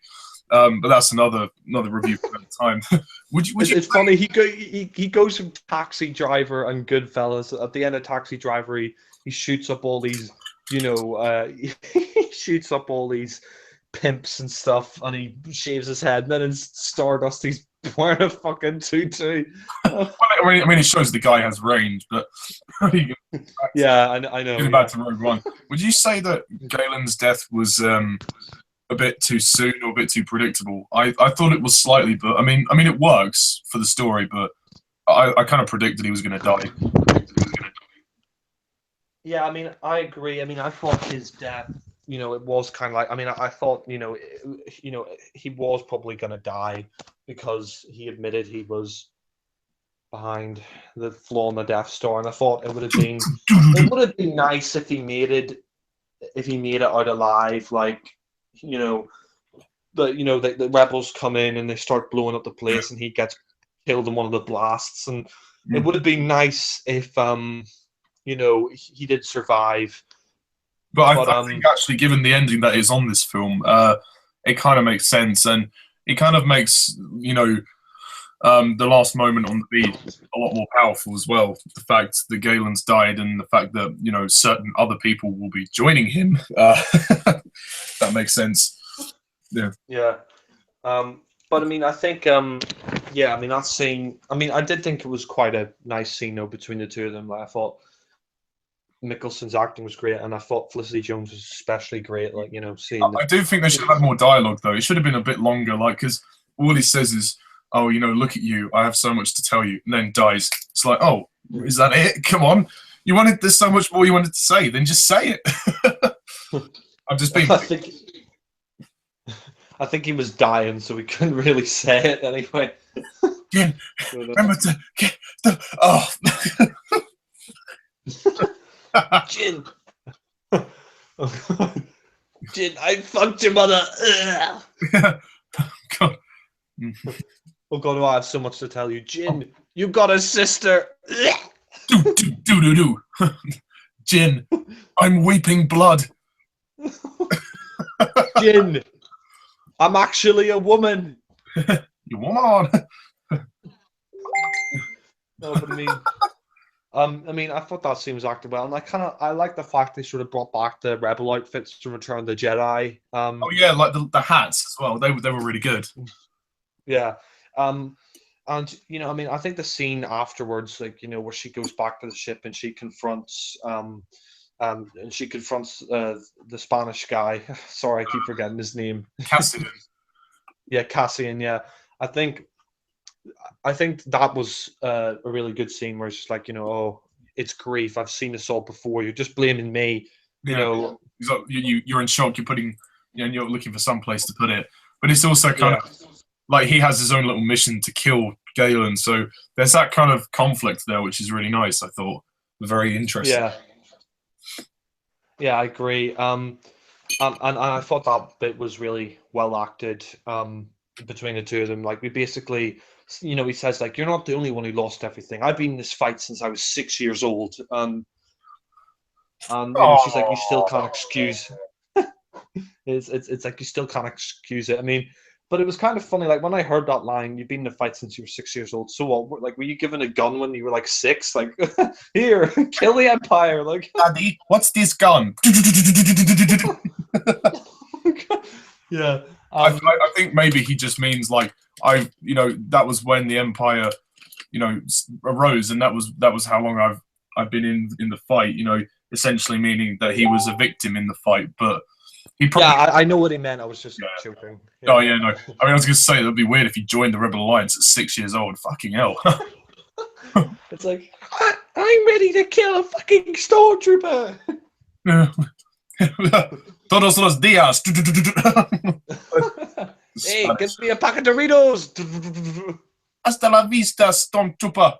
But that's another review for another time. Would you? It's funny. He goes from Taxi Driver and Goodfellas. At the end of Taxi Driver, he shoots up all these, he shoots up all these pimps and stuff, and he shaves his head. And then in Stardust, he's wearing a fucking tutu. Well, I mean, it shows the guy has range, but Yeah, I know. getting Yeah. back to Rogue One, would you say that Galen's death was a bit too soon or a bit too predictable? I thought it was slightly, but I mean, it works for the story, but I kind of predicted he was going to die. Yeah, I mean, I agree. I mean, I thought his death, it was kind of like. I mean, I thought, he was probably going to die because he admitted he was behind the flaw in the Death Star, and I thought it would have been nice if he made it out alive. Like, the rebels come in and they start blowing up the place, and he gets killed in one of the blasts, and it would have been nice if he did survive. But I think actually, given the ending that is on this film, it kind of makes sense, and it kind of makes the last moment on the beach a lot more powerful as well. The fact that Galen's died, and the fact that certain other people will be joining him, that makes sense. Yeah. Yeah. But I mean, I think, yeah, I mean, that scene. I mean, I did think it was quite a nice scene, though, between the two of them. Like, I thought Mikkelsen's acting was great, and I thought Felicity Jones was especially great. Like, seeing. I do think they should have had more dialogue, though. It should have been a bit longer, like, because all he says is, "Oh, look at you. I have so much to tell you," and then dies. It's like, oh, is that it? Come on, there's so much more you wanted to say. Then just say it. I'm just being. I think he was dying, so we couldn't really say it anyway. Jin, remember to get the. Oh. Jin. Jin, I fucked your mother. God. Oh God, I have so much to tell you. Jin, you got a sister. Do. Jin, I'm weeping blood. Jin, I'm actually a woman. You woman. No, but I mean, I thought that scene was acted well, and I like the fact they sort of brought back the rebel outfits from Return of the Jedi. Oh yeah, like the hats as well. They were really good. Yeah. And I mean, I think the scene afterwards, like, where she goes back to the ship and she confronts the Spanish guy. Sorry, I keep forgetting his name. Cassian. Yeah, Cassian. Yeah, I think that was a really good scene where it's just like, oh, it's grief. I've seen this all before. You're just blaming me. You're in shock. You're putting, and you're looking for some place to put it. But it's also kind of like he has his own little mission to kill Galen. So there's that kind of conflict there, which is really nice. I thought very interesting. Yeah, I agree. And I thought that bit was really well acted between the two of them. Like, we basically, he says, like, you're not the only one who lost everything. I've been in this fight since I was 6 years old. And she's like, you still can't excuse. It's like you still can't excuse it. I mean, but it was kind of funny. Like, when I heard that line, you've been in a fight since you were 6 years old. So what? Like, were you given a gun when you were like 6? Like, here, kill the Empire. Like, Daddy, what's this gun? Yeah. I think maybe he just means like that was when the Empire, arose, and that was how long I've been in the fight. Essentially meaning that he was a victim in the fight, but. I know what he meant. I was just joking. Yeah. Oh yeah, no. I mean, I was going to say that'd be weird if he joined the Rebel Alliance at 6 years old. Fucking hell. It's like, I'm ready to kill a fucking stormtrooper. Todos los días. Hey, give me a pack of Doritos. Hasta la vista, stormtrooper.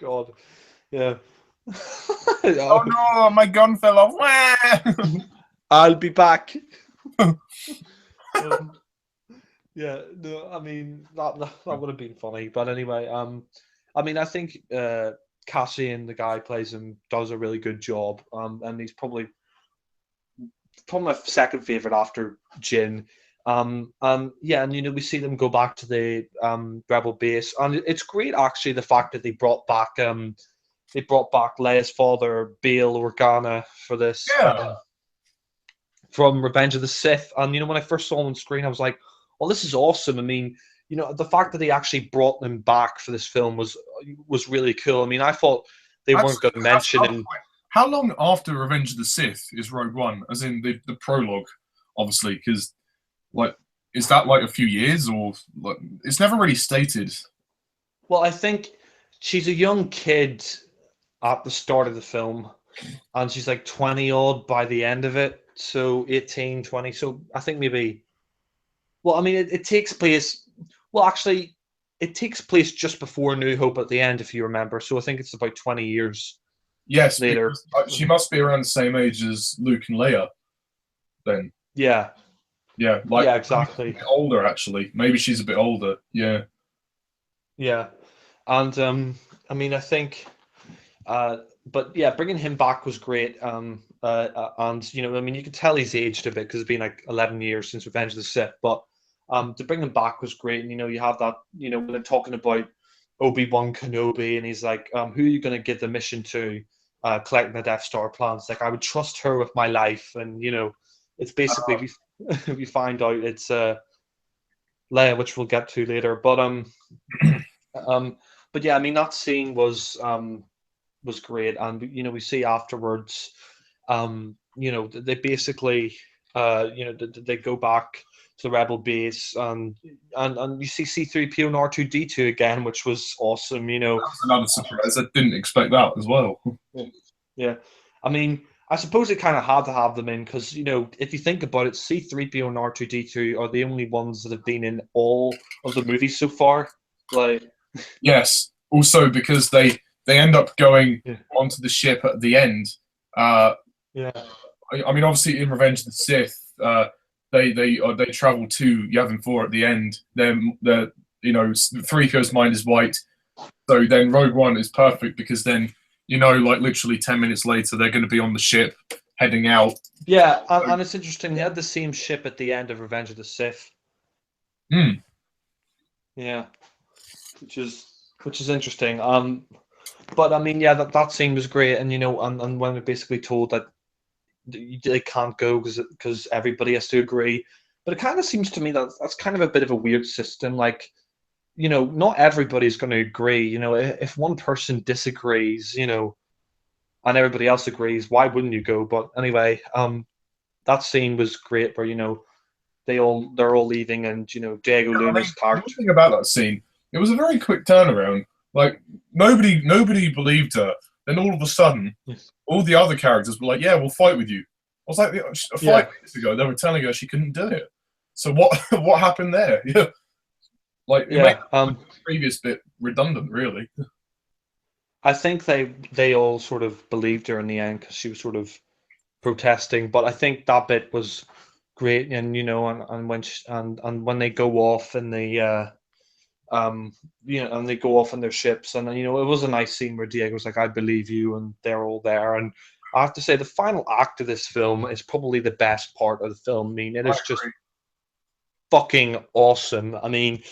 God, yeah. Oh no, my gun fell off. I'll be back. Yeah, no, I mean that would have been funny, but anyway, I mean, I think Cassian, the guy who plays him, does a really good job, and he's probably my second favorite after Jin. And we see them go back to the rebel base, and it's great actually the fact that they brought back Leia's father, Bail Organa, for this. From Revenge of the Sith. And when I first saw him on screen, I was like, "Oh, this is awesome." I mean, you know, the fact that they actually brought them back for this film was really cool. I mean, I thought they weren't going to That's mention another in. point. How long after Revenge of the Sith is Rogue One? As in the prologue, obviously, because like is that like a few years or like it's never really stated. Well, I think she's a young kid at the start of the film, and she's like 20 odd by the end of it. So 18, 20. So I think maybe, well, I mean, it takes place, well, actually, it takes place just before New Hope at the end, if you remember. So I think it's about 20 years Yes, later. because she must be around the same age as Luke and Leia. Then, Yeah, yeah, like yeah, maybe she's a exactly. bit older actually. Maybe she's a bit older. Yeah, Yeah. And I mean, I think, uh, but yeah, bringing him back was great. And you know, I mean, you can tell he's aged a bit because it's been like 11 years since Revenge of the Sith. But to bring him back was great. And you know, you have that. You know, when they're talking about Obi-Wan Kenobi, and he's like, "Who are you going to give the mission to? Collecting the Death Star plans." Like, I would trust her with my life. And you know, it's basically we find out it's Leia, which we'll get to later. Um, but yeah, I mean, that scene was great, and you know, we see afterwards, you know, they basically, you know, they go back to the rebel base, and you see C-3PO and R2-D2 again, which was awesome. You know, that was another surprise. I didn't expect that as well. yeah, I mean, I suppose it kind of had to have them in because you know, if you think about it, C-3PO and R2-D2 are the only ones that have been in all of the movies so far. Like, Yes. Also because they end up going yeah, onto the ship at the end. Uh, yeah, I mean, obviously in Revenge of the Sith, they travel to Yavin 4 at the end. They're you know 3PO's mind is white. So then Rogue One is perfect because then you know like literally 10 minutes later they're going to be on the ship heading out. yeah, So, and it's interesting. They had the same ship at the end of Revenge of the Sith. mm, Yeah, which is which is interesting. But I mean, yeah, that scene was great, and you know, and when we're basically told that they can't go because everybody has to agree. But it kind of seems to me that that's kind of a bit of a weird system. Like, you know, not everybody's going to agree. You know, if one person disagrees, you know, and everybody else agrees, why wouldn't you go? But anyway, that scene was great, where you know they're all leaving, and you know, Diego I mean, Luna's the one character. thing about that scene, it was a very quick turnaround. Like nobody believed her. Then all of a sudden, all the other characters were like, "Yeah, we'll fight with you." I was like, "5 Yeah, minutes ago, they were telling her she couldn't do it. So what? What happened there? Yeah, like it made yeah. the previous bit redundant, really. I think they all sort of believed her in the end because she was sort of protesting. But I think that bit was great, and you know, and when and when they go off and they you know, and they go off in their ships, and you know, it was a nice scene where Diego's like, "I believe you," and they're all there. And I have to say, the final act of this film is probably the best part of the film. I mean, it I is just agree. fucking awesome. I mean,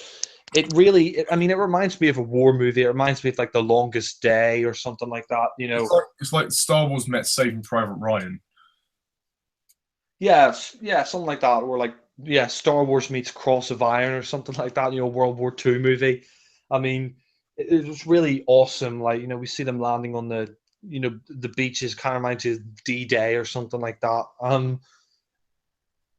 it really, I mean, it reminds me of a war movie. It reminds me of like The Longest Day or something like that. You know, It's like Star Wars met Saving Private Ryan. yeah, yeah, something like that, or like yeah, Star Wars meets Cross of Iron or something like that. You know, World War II movie. I mean, it was really awesome. Like, you know, we see them landing on the, you know, the beaches, kind of reminds you of D-Day or something like that.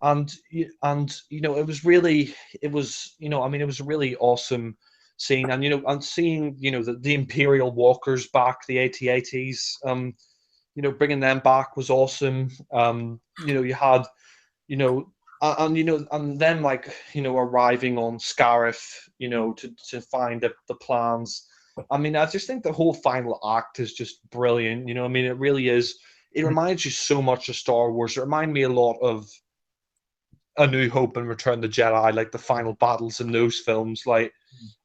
And you know, it was really, it was, you know, I mean, it was a really awesome scene. And you know, and seeing, you know, the Imperial Walkers back, the AT-ATs, you know, bringing them back was awesome. You know, you had, you know, and you know, and then like, you know, arriving on Scarif, you know, to find the plans. I mean, I just think the whole final act is just brilliant. You know, I mean, it really is. It reminds you so much of Star Wars. It reminded me a lot of A New Hope and Return of the Jedi, like the final battles in those films. Like,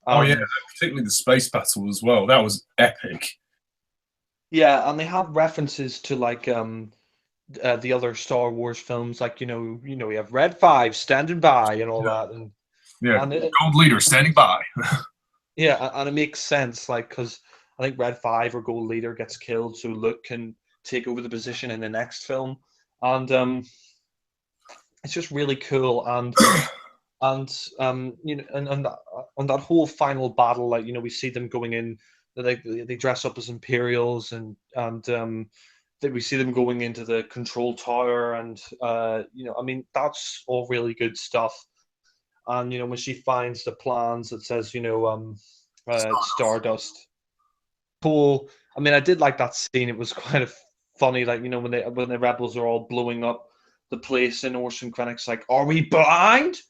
Oh yeah, um, particularly the space battle as well. That was epic. yeah, and they have references to like the other Star Wars films, like you know, we have Red Five standing by and all that, Yeah, and it, Gold Leader standing by. yeah, and it makes sense, like because I think Red Five or Gold Leader gets killed, so Luke can take over the position in the next film, and it's just really cool. And and that whole final battle, like, we see them going in, they dress up as Imperials, and that we see them going into the control tower, and that's all really good stuff. And when she finds the plans that says Stardust, cool. I mean, I did like that scene. It was kind of funny, like, when the rebels are all blowing up the place, and Orson Krennic's like, "Are we blind?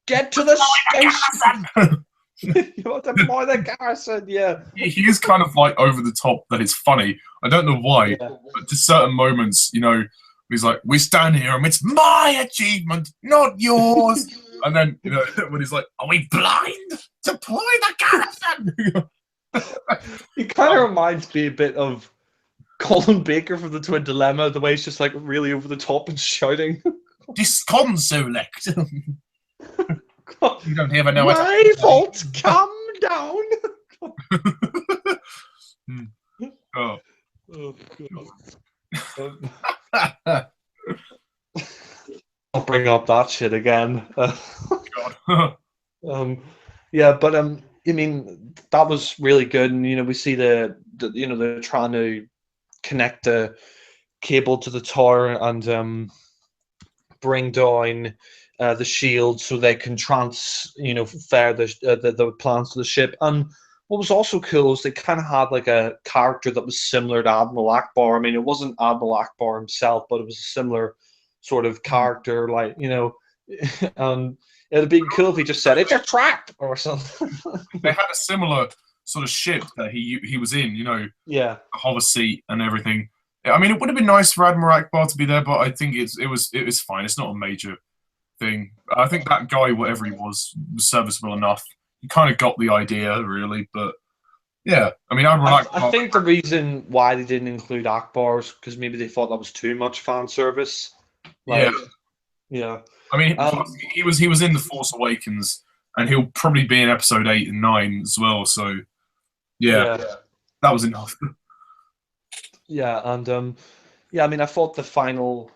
Get to the station!" Deploy the garrison. Yeah, He is kind of like over the top that it's funny. I don't know why, yeah. but to certain moments, he's like, "We stand here and it's my achievement, not yours." And then, when he's like, "Are we blind? Deploy the garrison!" He kind of reminds me a bit of Colin Baker from the Twin Dilemma, the way he's just like really over the top and shouting. Disconsolect. You don't even know what. My fault. Calm down. Oh. Oh, God. I'll bring up that shit again. God. Yeah, but I mean, that was really good, and we see they're trying to connect the cable to the tower and bring down the shield so they can transfer the plans to the ship. And what was also cool is they kind of had like a character that was similar to Admiral Akbar. I mean, it wasn't Admiral Akbar himself, but it was a similar sort of character, like, and it'd be cool if he just said, "It's a trap," or something. They had a similar sort of ship that he was in, Yeah. a hover seat and everything. I mean, it would have been nice for Admiral Akbar to be there, but I think it was fine. It's not a major thing. I think that guy, whatever he was serviceable enough. You kind of got the idea, really, but yeah. I mean, Admiral Akbar. I think the reason why they didn't include Akbar is because maybe they thought that was too much fan service. Like, yeah. I mean, he was in The Force Awakens, and he'll probably be in Episode 8 and 9 as well. So, yeah. That was enough. Yeah, and I mean, I thought the final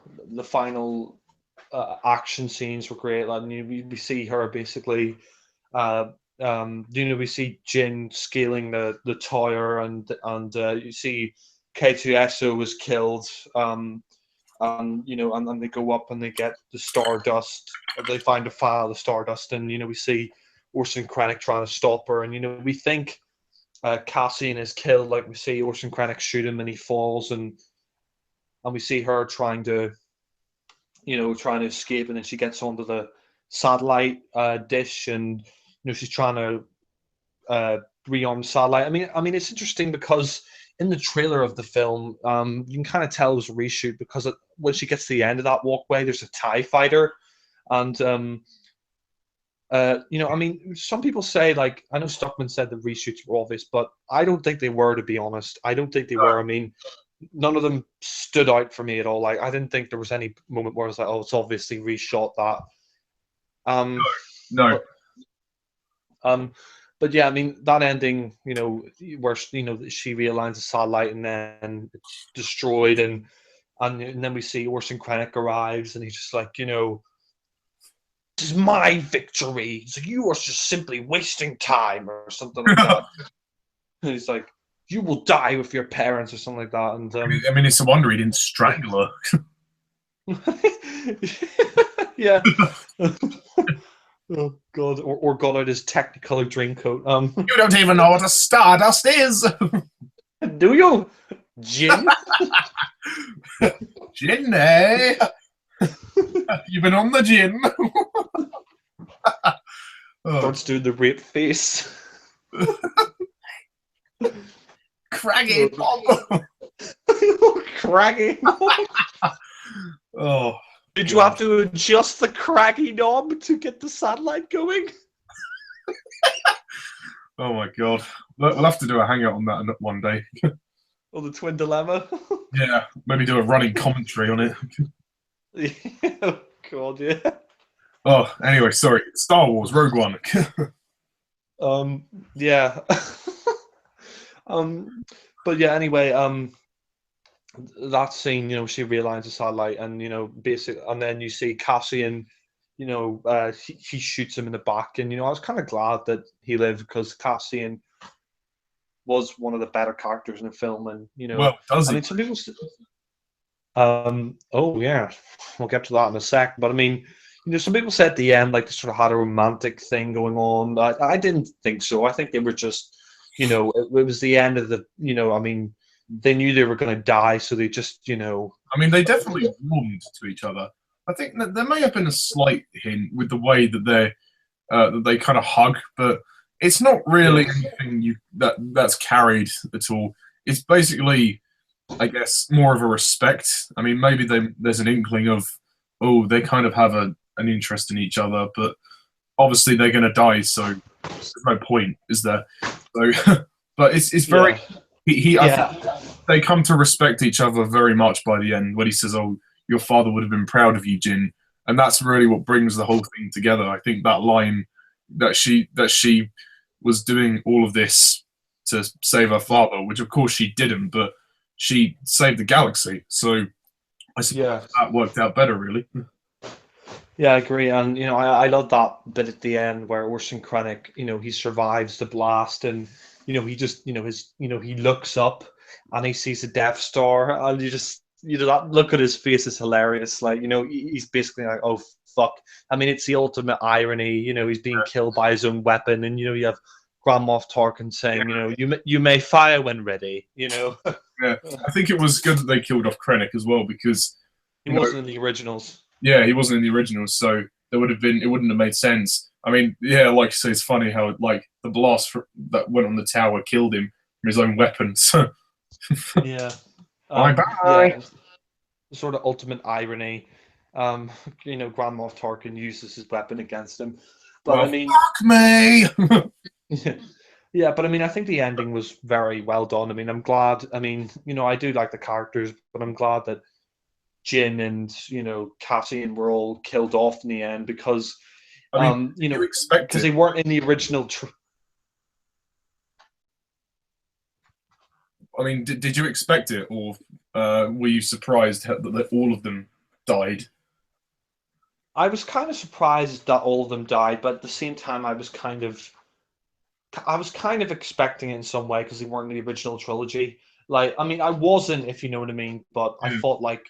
action scenes were great. Like, we see her basically, we see Jin scaling the tower, and you see K2SO was killed, and they go up and they get the Stardust. They find a file of the Stardust, and we see Orson Krennic trying to stop her, and we think Cassian is killed. Like, we see Orson Krennic shoot him and he falls, and we see her trying to escape, and then she gets onto the satellite dish, and she's trying to rearm the satellite. I mean, it's interesting because in the trailer of the film, you can kind of tell it was a reshoot because when she gets to the end of that walkway, there's a TIE fighter, and I mean, some people say, like, I know Stockman said the reshoots were obvious, but I don't think they were, to be honest. I don't think they were. I mean, none of them stood out for me at all. Like, I didn't think there was any moment where I was like, "Oh, it's obviously reshot that." No. But yeah, I mean, that ending, where she realigns the satellite and then it's destroyed, and then we see Orson Krennic arrives, and he's just like, "This is my victory. So you are just simply wasting time," or something like that. And he's like, "You will die with your parents," or something like that. And I mean, it's a wonder he didn't strangle her. Yeah. Oh, God. Or got out his Technicolor dream coat. You don't even know what a Stardust is. Do you? Jin? Jin, eh? You've been on the gin. Starts doing the rape face. Craggy Bob. Craggy. Oh. Did you have to adjust the craggy knob to get the satellite going? Oh my God. We'll have to do a hangout on that one day. Or the Twin Dilemma? Yeah, maybe do a running commentary on it. Oh, God, yeah. Oh, anyway, sorry. Star Wars, Rogue One. Yeah. But yeah, anyway, that scene, she realigns the satellite, and basically, and then you see Cassian, he shoots him in the back, and I was kind of glad that he lived because Cassian was one of the better characters in the film, and Well, does I he? mean, some people. Oh yeah, we'll get to that in a sec. But I mean, some people said at the end like they sort of had a romantic thing going on. I didn't think so. I think they were just, it was the end of the, I mean, they knew they were going to die, so they just, I mean, they definitely warmed to each other. I think that there may have been a slight hint with the way that they kind of hug, but it's not really yes, anything that's carried at all. It's basically, I guess, more of a respect. I mean, maybe there's an inkling of, oh, they kind of have an interest in each other, but obviously they're going to die, so there's no point, is there? So, but it's very yeah, I think yeah, they come to respect each other very much by the end when he says, "Oh, your father would have been proud of you, Jin," and that's really what brings the whole thing together. I think that line that she was doing all of this to save her father, which of course she didn't, but she saved the galaxy. So I suppose yeah. that worked out better, really. Yeah, I agree, and I love that bit at the end where Orson Krennic, he survives the blast, and he just, he looks up and he sees the Death Star, and you just, that look at his face is hilarious. Like, he's basically like, oh fuck. I mean, it's the ultimate irony. He's being killed by his own weapon, and you have Grand Moff Tarkin saying, you may fire when ready. Yeah, I think it was good that they killed off Krennic as well because He you know wasn't in the originals. yeah, he wasn't in the original, so it wouldn't have made sense. I mean, yeah, like you say, it's funny how like the blast that went on the tower killed him from his own weapon. So Yeah. bye bye. Yeah, sort of ultimate irony. Um, Grand Moff Tarkin uses his weapon against him, but Well, I mean, fuck me. yeah, but I mean, I think the ending was very well done. I mean, I'm glad. I mean, I do like the characters, but I'm glad that Jin and Cassian were all killed off in the end because, I mean, did you expect because it? they weren't in the original. I mean, did you expect it, or were you surprised that all of them died? I was kind of surprised that all of them died, but at the same time, I was kind of expecting it in some way because they weren't in the original trilogy. Like, I mean, I wasn't, if you know what I mean, but I Yeah. thought like,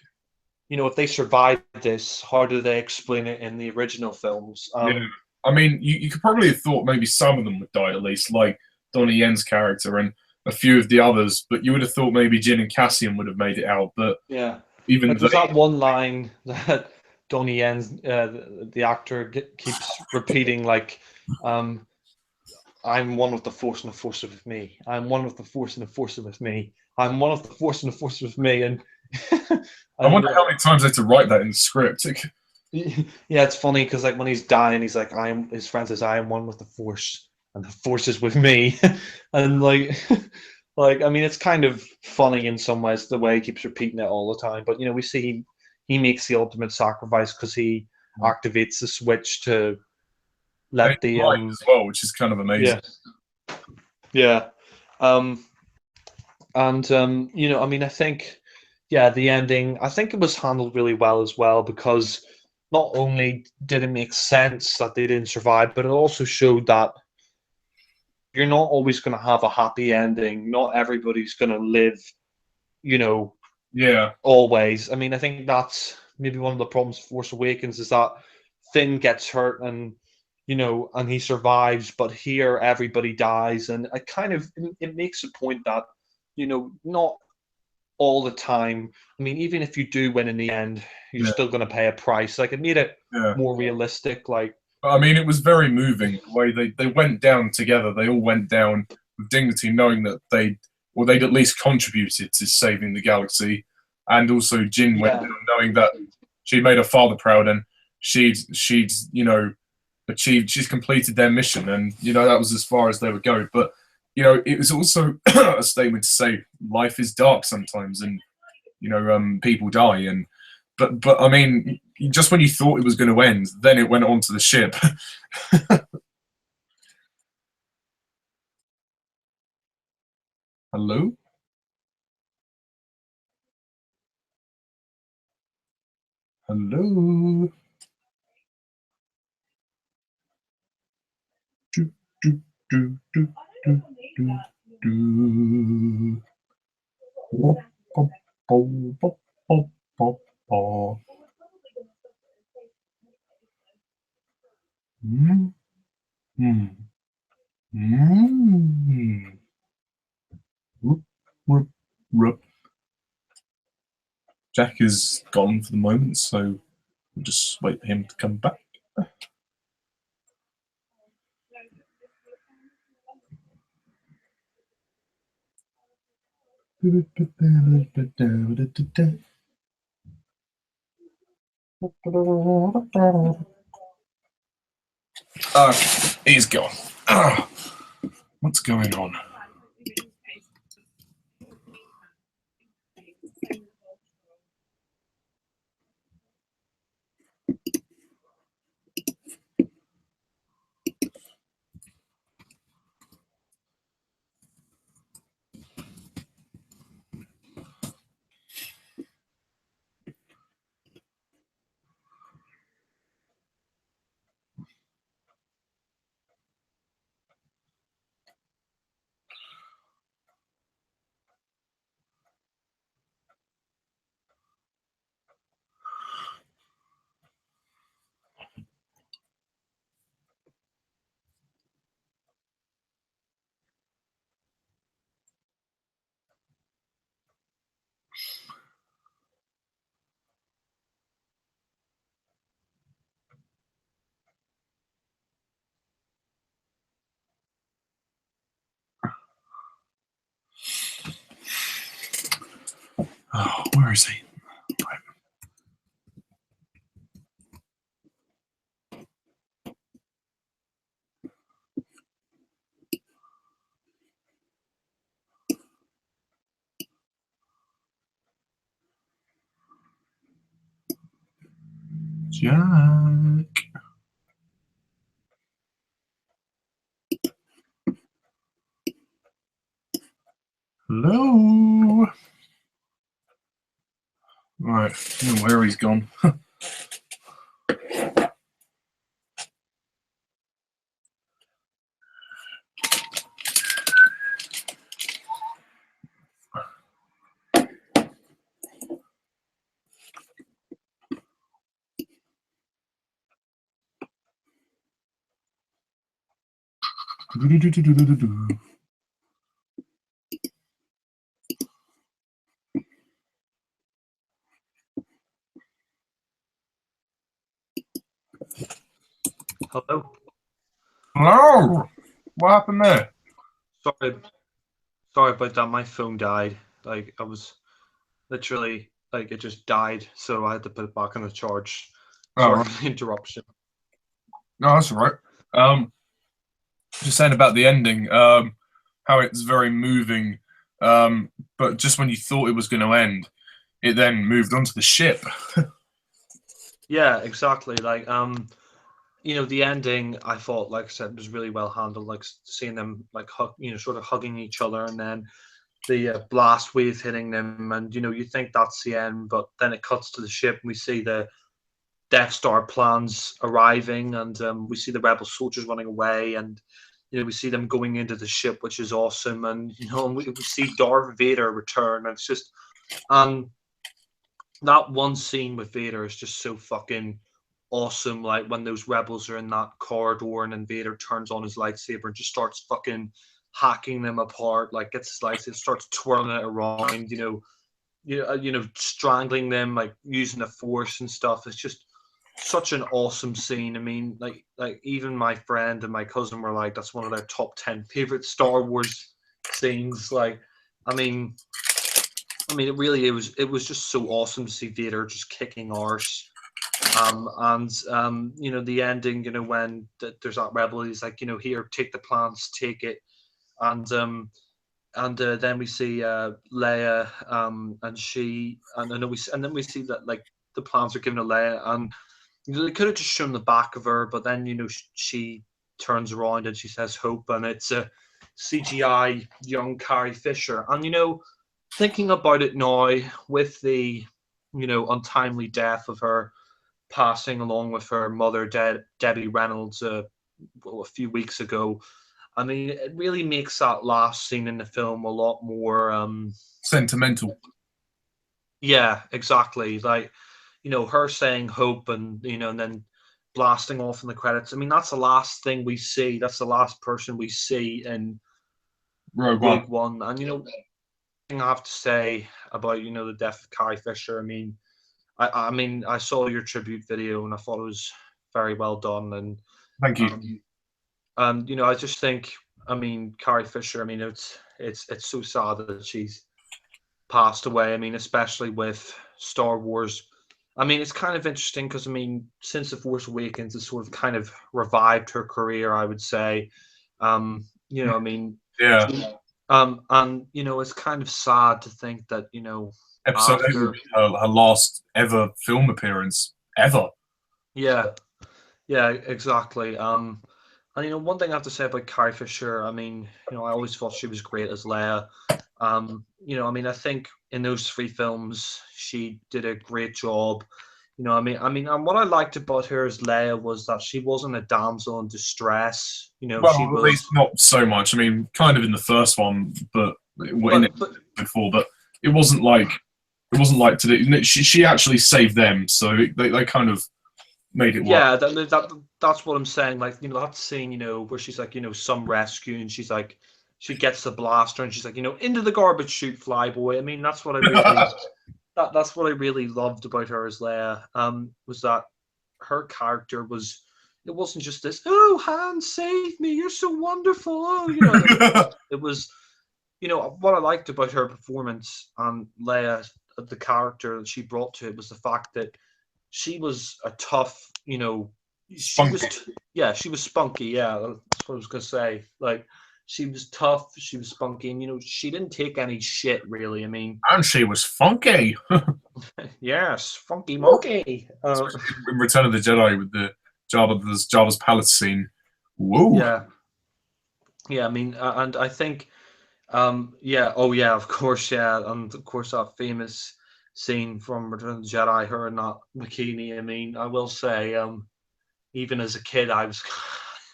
if they survived this, how do they explain it in the original films? Yeah. I mean, you could probably have thought maybe some of them would die at least, like Donnie Yen's character and a few of the others, but you would have thought maybe Jin and Cassian would have made it out, but Yeah, even like they, there's that one line that Donnie Yen, the actor, keeps repeating, like, um, "I'm one with the Force, and the Force is with me. I'm one with the Force, and the Force is with me. I'm one with the Force, and the Force is with me." And I and wonder how many times they had to write that in the script. yeah, it's funny because like when he's dying, he's like, "I am." His friend says, "I am one with the Force, and the Force is with me," and like, like I mean, it's kind of funny in some ways the way he keeps repeating it all the time. But we see he makes the ultimate sacrifice because he activates the switch to And let it's the live as well, which is kind of amazing. yeah, yeah, um and I mean, I think, yeah, the ending, I think it was handled really well as well because not only did it make sense that they didn't survive, but it also showed that you're not always going to have a happy ending. Not everybody's going to live, you know, Yeah, always. I mean, I think that's maybe one of the problems of Force Awakens is that Finn gets hurt and and he survives, but here everybody dies, and it makes a point that not all the time. I mean, even if you do win in the end, you're yeah, still going to pay a price. Like, it made it yeah. more realistic. Like, I mean, it was very moving the way they went down together. They all went down with dignity, knowing that they'd at least contributed to saving the galaxy, and also Jin went yeah, down knowing that she made her father proud and she'd achieved, she's completed their mission, and that was as far as they would go. But it was also a statement to say life is dark sometimes, and people die, and but I mean, just when you thought it was going to end, then it went onto the ship. Hello, hello. do, do, do, do, do, do. Wop, pop, pop, pop, pop, pop, pop. Mm, mm, mm. Whoop, whoop, whoop. Jack is gone for the moment, so we'll just wait for him to come back. He's gone. What's going on? Oh, where is he? Jack. Hello. Right, I don't know where he's gone. Hello. Hello. What happened there? Sorry, sorry about that. My phone died. Like I was literally like it just died, so I had to put it back on the charge. Oh, Sorry right. for the interruption. No, that's all right. Just saying about the ending. How it's very moving. But just when you thought it was going to end, it then moved onto the ship. Yeah, exactly. Like the ending I thought, like I said, was really well handled. Like seeing them like hug, sort of hugging each other, and then the blast wave hitting them, and you think that's the end, but then it cuts to the ship, and we see the Death Star plans arriving, and we see the rebel soldiers running away, and we see them going into the ship, which is awesome, and and we see Darth Vader return, and it's just that one scene with Vader is just so fucking awesome. Like when those rebels are in that corridor and then Vader turns on his lightsaber and just starts fucking hacking them apart, like gets his lightsaber, starts twirling it around, strangling them, like using the force and stuff. It's just such an awesome scene. I mean, like even my friend and my cousin were like, that's one of their top 10 favorite Star Wars scenes. Like, I mean, it was just so awesome to see Vader just kicking arse. And the ending, when there's that rebel, he's like, here, take the plans, take it, and then we see Leia, and then we see that like the plans are given to Leia, and they could have just shown the back of her, but then she turns around and she says hope, and it's a CGI young Carrie Fisher, and thinking about it now with the untimely death of her passing along with her mother, Debbie Reynolds, a few weeks ago. I mean, it really makes that last scene in the film a lot more. Sentimental. Yeah, exactly. Like, her saying hope, and and then blasting off in the credits. I mean, that's the last thing we see. That's the last person we see in Rogue One. Rogue One. And thing I have to say about the death of Carrie Fisher. I mean, I saw your tribute video and I thought it was very well done. And Thank you. I just think, I mean, Carrie Fisher. I mean, it's so sad that she's passed away. I mean, especially with Star Wars. I mean, it's kind of interesting because, I mean, since The Force Awakens, it's sort of kind of revived her career, I would say. I mean, Yeah. and it's kind of sad to think that Episode 8 would after, be her last ever film appearance ever. yeah, yeah, exactly. And one thing I have to say about Carrie Fisher, I mean, I always thought she was great as Leia. I mean, I think in those three films she did a great job. And what I liked about her as Leia was that she wasn't a damsel in distress. Well, She at was, least not so much. I mean, kind of in the first one, but in it but before. But it wasn't like today. She actually saved them, so they kind of made it work. yeah, that's what I'm saying. Like, that scene, where she's like, some rescue, and she's like, she gets the blaster, and she's like, into the garbage chute, flyboy. I mean, that's what I really that's what I really loved about her as Leia. Was that her character was, it wasn't just this, oh, Han, save me, you're so wonderful. Oh, it was, what I liked about her performance and Leia, the character that she brought to it, was the fact that she was a tough, she was, Spunky. yeah, she was spunky. Yeah, that's what I was gonna say. Like, she was tough, she was spunky, and she didn't take any shit really. I mean, And she was funky. yes, funky monkey. In Return of the Jedi with the Jabba's palace scene. Whoa. Yeah, yeah. I mean, and I think, yeah, oh yeah, of course, yeah, and of course that famous scene from Return of the Jedi, her in that bikini. I mean, I will say, even as a kid, I was.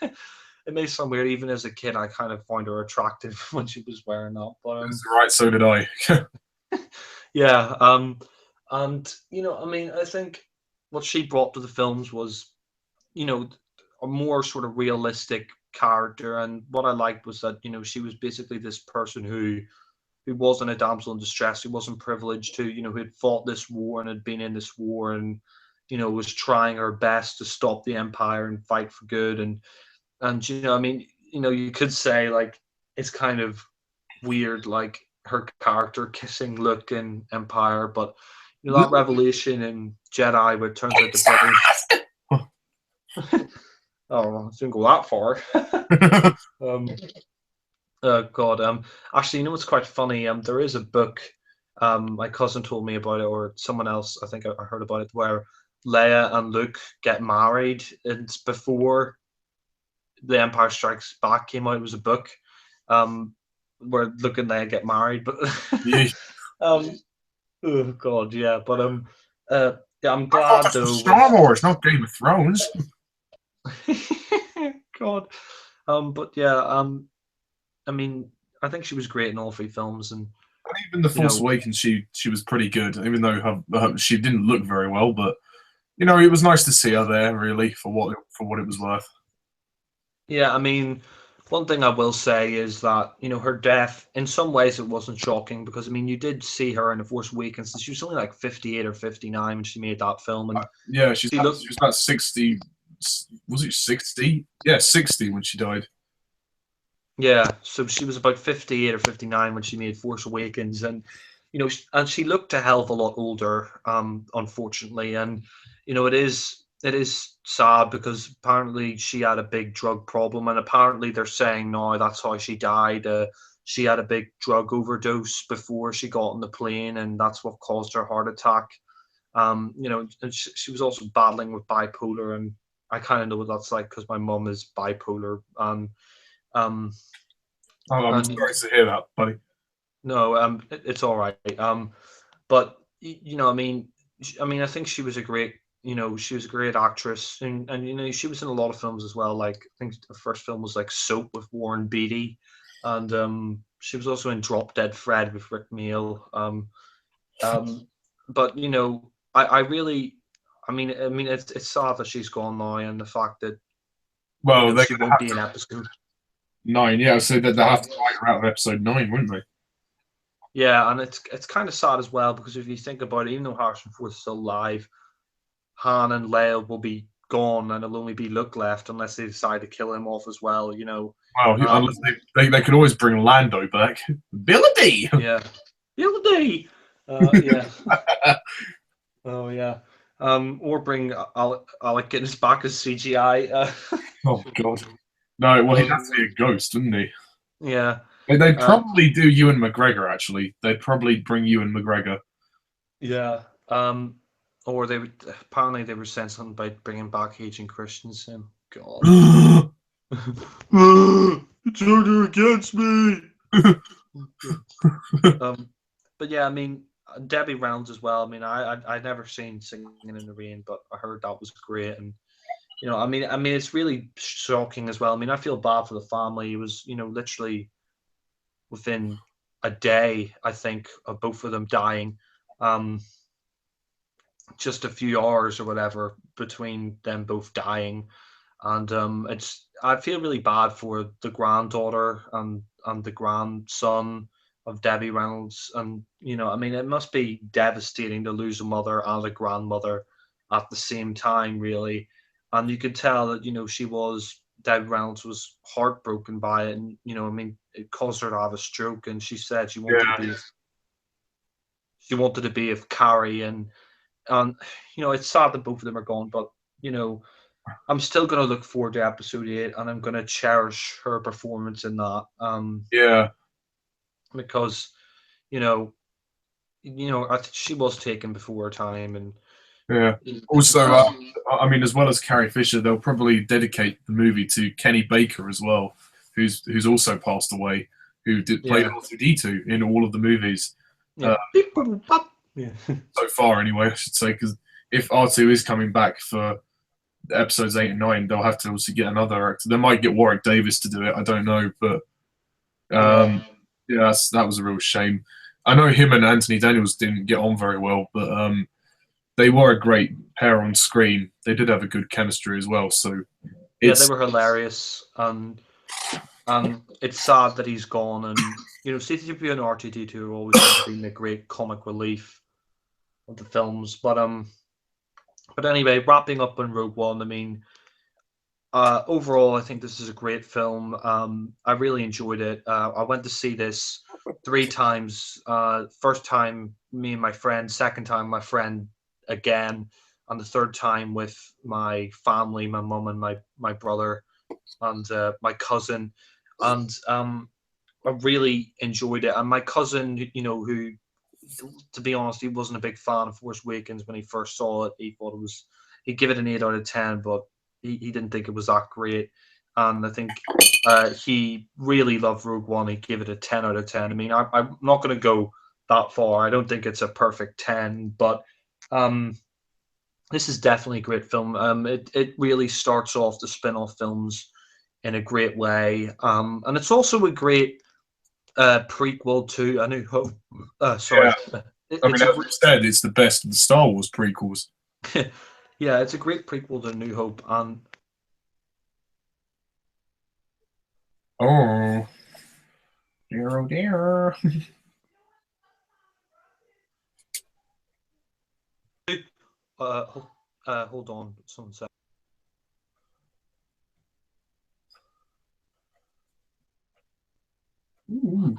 It may sound weird. Even as a kid, I kind of found her attractive when she was wearing that. But That's right, so did I. yeah, and I mean, I think what she brought to the films was, you know, a more sort of realistic character. And what I liked was that she was basically this person who wasn't a damsel in distress, who wasn't privileged, who had fought this war and had been in this war, and was trying her best to stop the Empire and fight for good. And I mean, you could say, like, it's kind of weird, like, her character kissing Luke in Empire, but that revelation in Jedi where it turns out the brothers. Oh, it didn't go that far. um, oh God. Actually, what's quite funny? There is a book. My cousin told me about it, or someone else. I think I heard about it, where Leia and Luke get married. It's before The Empire Strikes Back came out. It was a book, where Luke and Leia get married. But Yeah. um, oh God, yeah. But yeah, I'm I thought glad this was though. Star Wars, not Game of Thrones. God. But yeah. I mean, I think she was great in all three films, and Even The you Force know, Awakens, she was pretty good, even though she didn't look very well. But it was nice to see her there, really, for what it was worth. yeah. I mean, one thing I will say is that her death, in some ways, it wasn't shocking because, I mean, you did see her in The Force Awakens, and she was only like 58 or 59 when she made that film, and Yeah, she looked. she was about 60. Was it 60? Yeah, 60 when she died. Yeah, so she was about 58 or 59 when she made Force Awakens, and and she looked a hell of a lot older, unfortunately. And it is sad because apparently she had a big drug problem, and apparently they're saying now that's how she died. She had a big drug overdose before she got on the plane, and that's what caused her heart attack. And she was also battling with bipolar, and I kind of know what that's like because my mum is bipolar. Um, Oh, I'm and sorry to hear that, buddy. no, it's all right. But I mean, I think she was a great, she was a great actress, and she was in a lot of films as well. Like I think her first film was like Soap with Warren Beatty, and she was also in Drop Dead Fred with Rick Meal. Um, but I really, I mean, it's sad that she's gone now, and the fact that Well, they're she going to won't have be in to episode. 9, yeah, so that they'll Yeah, have to write her out of episode 9, wouldn't they? yeah, and it's kind of sad as well because if you think about it, even though Harrison Ford's still alive, Han and Leia will be gone, and it'll only be Luke left unless they decide to kill him off as well. Well, Um, unless they could always bring Lando back. Ability! yeah, Hildy. Yeah. Oh yeah. Or bring Alec Guinness back as CGI. Oh, God. No, well, he'd have um, to be a ghost, wouldn't he? yeah. They'd Uh, probably do Ewan McGregor, actually. They'd probably bring Ewan McGregor. yeah. Or they would apparently they were saying something about bringing back Agent Christensen. God. It's order against me. Um, but yeah, I mean Debbie Reynolds as well. I mean, I'd never seen Singing in the Rain, but I heard that was great, and I mean, it's really shocking as well. I mean, I feel bad for the family. It was, literally within a day, I think, of both of them dying. Um, just a few hours or whatever between them both dying, and I feel really bad for the granddaughter and the grandson of Debbie Reynolds, and I mean, it must be devastating to lose a mother and a grandmother at the same time, really, and you could tell that Debbie Reynolds was heartbroken by it, and I mean, it caused her to have a stroke, and she said Yeah, she wanted to be with Carrie, and it's sad that both of them are gone, but you know I'm still going to look forward to episode 8, and I'm going to cherish her performance in that, yeah, because you know she was taken before her time, and yeah. it's a Also, sad. I mean, as well as Carrie Fisher, they'll probably dedicate the movie to Kenny Baker as well, who's also passed away, who did play Yeah, R2D2 in all of the movies uh, yeah, beep, boop, bop. Yeah. so far, anyway. I should say, because if R2 is coming back for episodes 8 and 9, they'll have to also get another actor. They might get Warwick Davis to do it. I don't know, but Yeah. yeah, that was a real shame. I know him and Anthony Daniels didn't get on very well, but they were a great pair on screen. They did have a good chemistry as well. So Yeah, they it's were hilarious, and it's sad that he's gone. And C-3PO and R2D2 always have been a great comic relief of the films. But anyway, wrapping up on Rogue One, I mean, overall, I think this is a great film. I really enjoyed it. I went to see this 3 times. First time, me and my friend. Second time, my friend again, and the third time with my family, my mum and my brother and my cousin. And I really enjoyed it. And my cousin, who, to be honest, he wasn't a big fan of Force Awakens when he first saw it. He thought he'd give it an 8 out of 10, but he didn't think it was that great. And I think he really loved Rogue One. He gave it a 10 out of 10. I mean, I'm not going to go that far. I don't think it's a perfect 10, but um, this is definitely a great film. It really starts off the spin-off films in a great way. And it's also a great prequel to A New Hope. Sorry. yeah. I mean, It's a as we said, it's the best of the Star Wars prequels. yeah, it's a great prequel to New Hope, and Oh, dear, oh dear. uh, hold on, someone said. Ooh.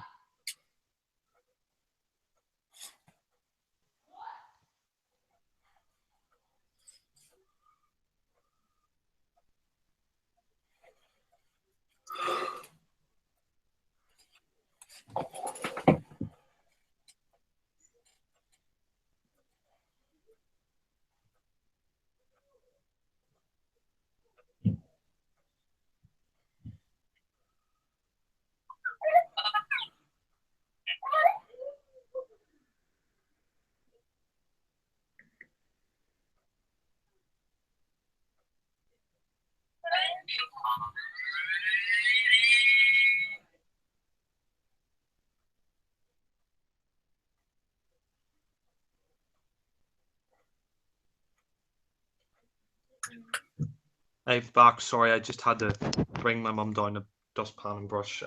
Hey, back. Sorry, I just had to bring my mum down a dustpan and brush.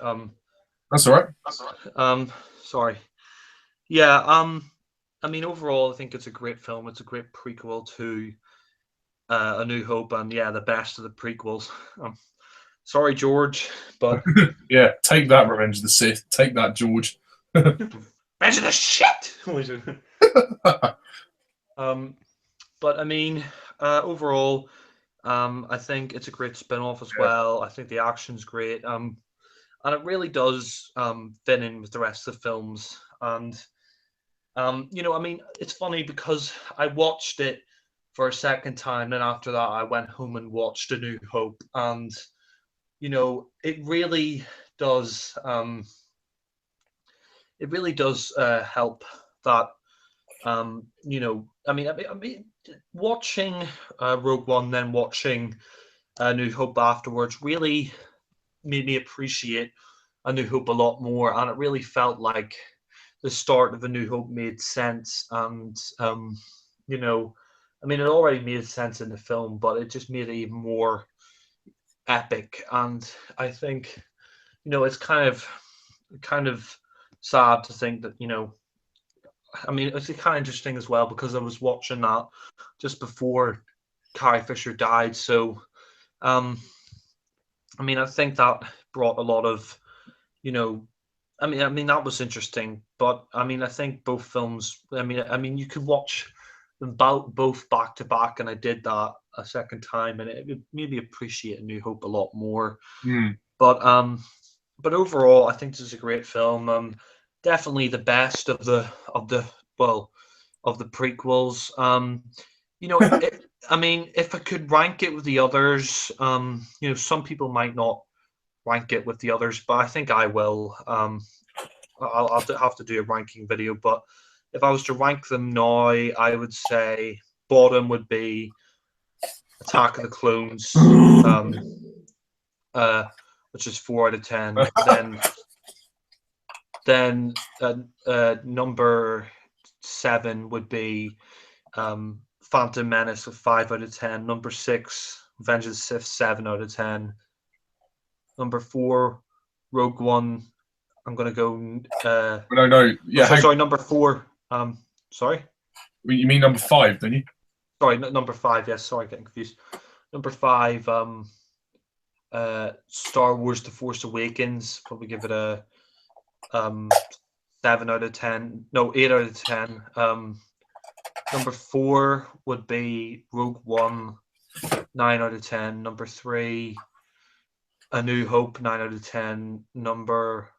That's all right. Sorry. Yeah. I mean, overall, I think it's a great film. It's a great prequel to A New Hope, and yeah, the best of the prequels. Sorry, George, but Yeah, take that, Revenge of the Sith. Take that, George. Revenge of the shit. But I mean, overall, I think it's a great spin-off as Yeah. well. I think the action's great. And it really does fit in with the rest of the films. And I mean, it's funny because I watched it for a second time, then after that, I went home and watched A New Hope, and it really does. It really does help that. I mean, watching Rogue One, then watching A New Hope afterwards, really made me appreciate A New Hope a lot more, and it really felt like the start of A New Hope made sense. And I mean, it already made sense in the film, but it just made it even more epic. And I think it's kind of sad to think that I mean, it's kind of interesting as well because I was watching that just before Carrie Fisher died. So, I mean, I think that brought a lot of you know, I mean that was interesting, but I mean I think both films. I mean you could watch them both back to back, and I did that a second time, and it made me appreciate A New Hope a lot more. Mm. But overall, I think this is a great film. Definitely the best of the well of the prequels. I mean, if I could rank it with the others, some people might not rank it with the others, but I think I will. I'll have to do a ranking video, but if I was to rank them now, I would say bottom would be Attack of the Clones, which is 4 out of 10. Then number 7 would be Phantom Menace with 5 out of 10. Number 6, Revenge of the Sith, 7 out of 10. Number 4, Rogue One. I'm gonna go. No. Yeah. Sorry, number 4. Sorry. You mean number 5, don't you? Sorry, number 5. Yes, sorry, getting confused. Number 5. Star Wars: The Force Awakens. Probably give it a 7 out of 10. No, 8 out of 10. Number 4 would be Rogue One, 9 out of 10. Number 3, A New Hope, 9 out of 10. Number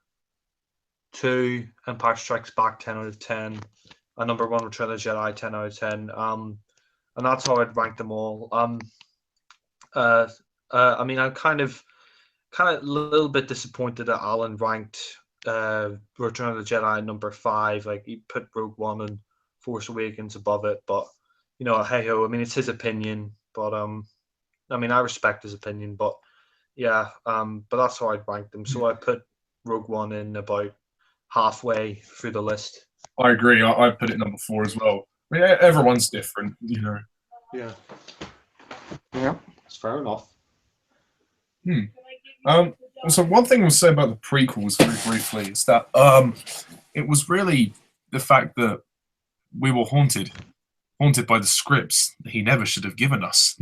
2, Empire Strikes Back, 10 out of 10. And number 1, Return of the Jedi, 10 out of 10. And that's how I'd rank them all. I mean, I'm kind of a little bit disappointed that Alan ranked Return of the Jedi number 5. Like he put Rogue One and Force Awakens above it, but hey ho. I mean, it's his opinion, but I mean, I respect his opinion, but yeah, but that's how I'd rank them. So I put Rogue One in about halfway through the list. I agree. I put it number 4 as well. I mean, everyone's different, Yeah. Yeah, that's fair enough. So one thing I'll say about the prequels very briefly is that it was really the fact that we were haunted by the scripts that he never should have given us.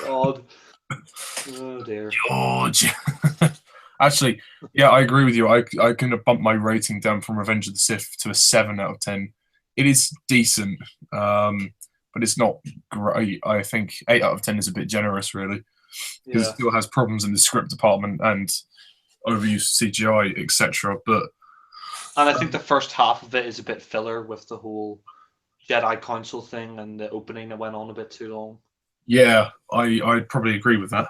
God. Oh dear. George. Actually, yeah, I agree with you. I can bump my rating down from Revenge of the Sith to a 7 out of 10. It is decent, but it's not great. I think 8 out of 10 is a bit generous, really, because it still has problems in the script department and overused CGI, etc. And I think the first half of it is a bit filler with the whole Jedi Council thing and the opening that went on a bit too long. Yeah, I'd probably agree with that.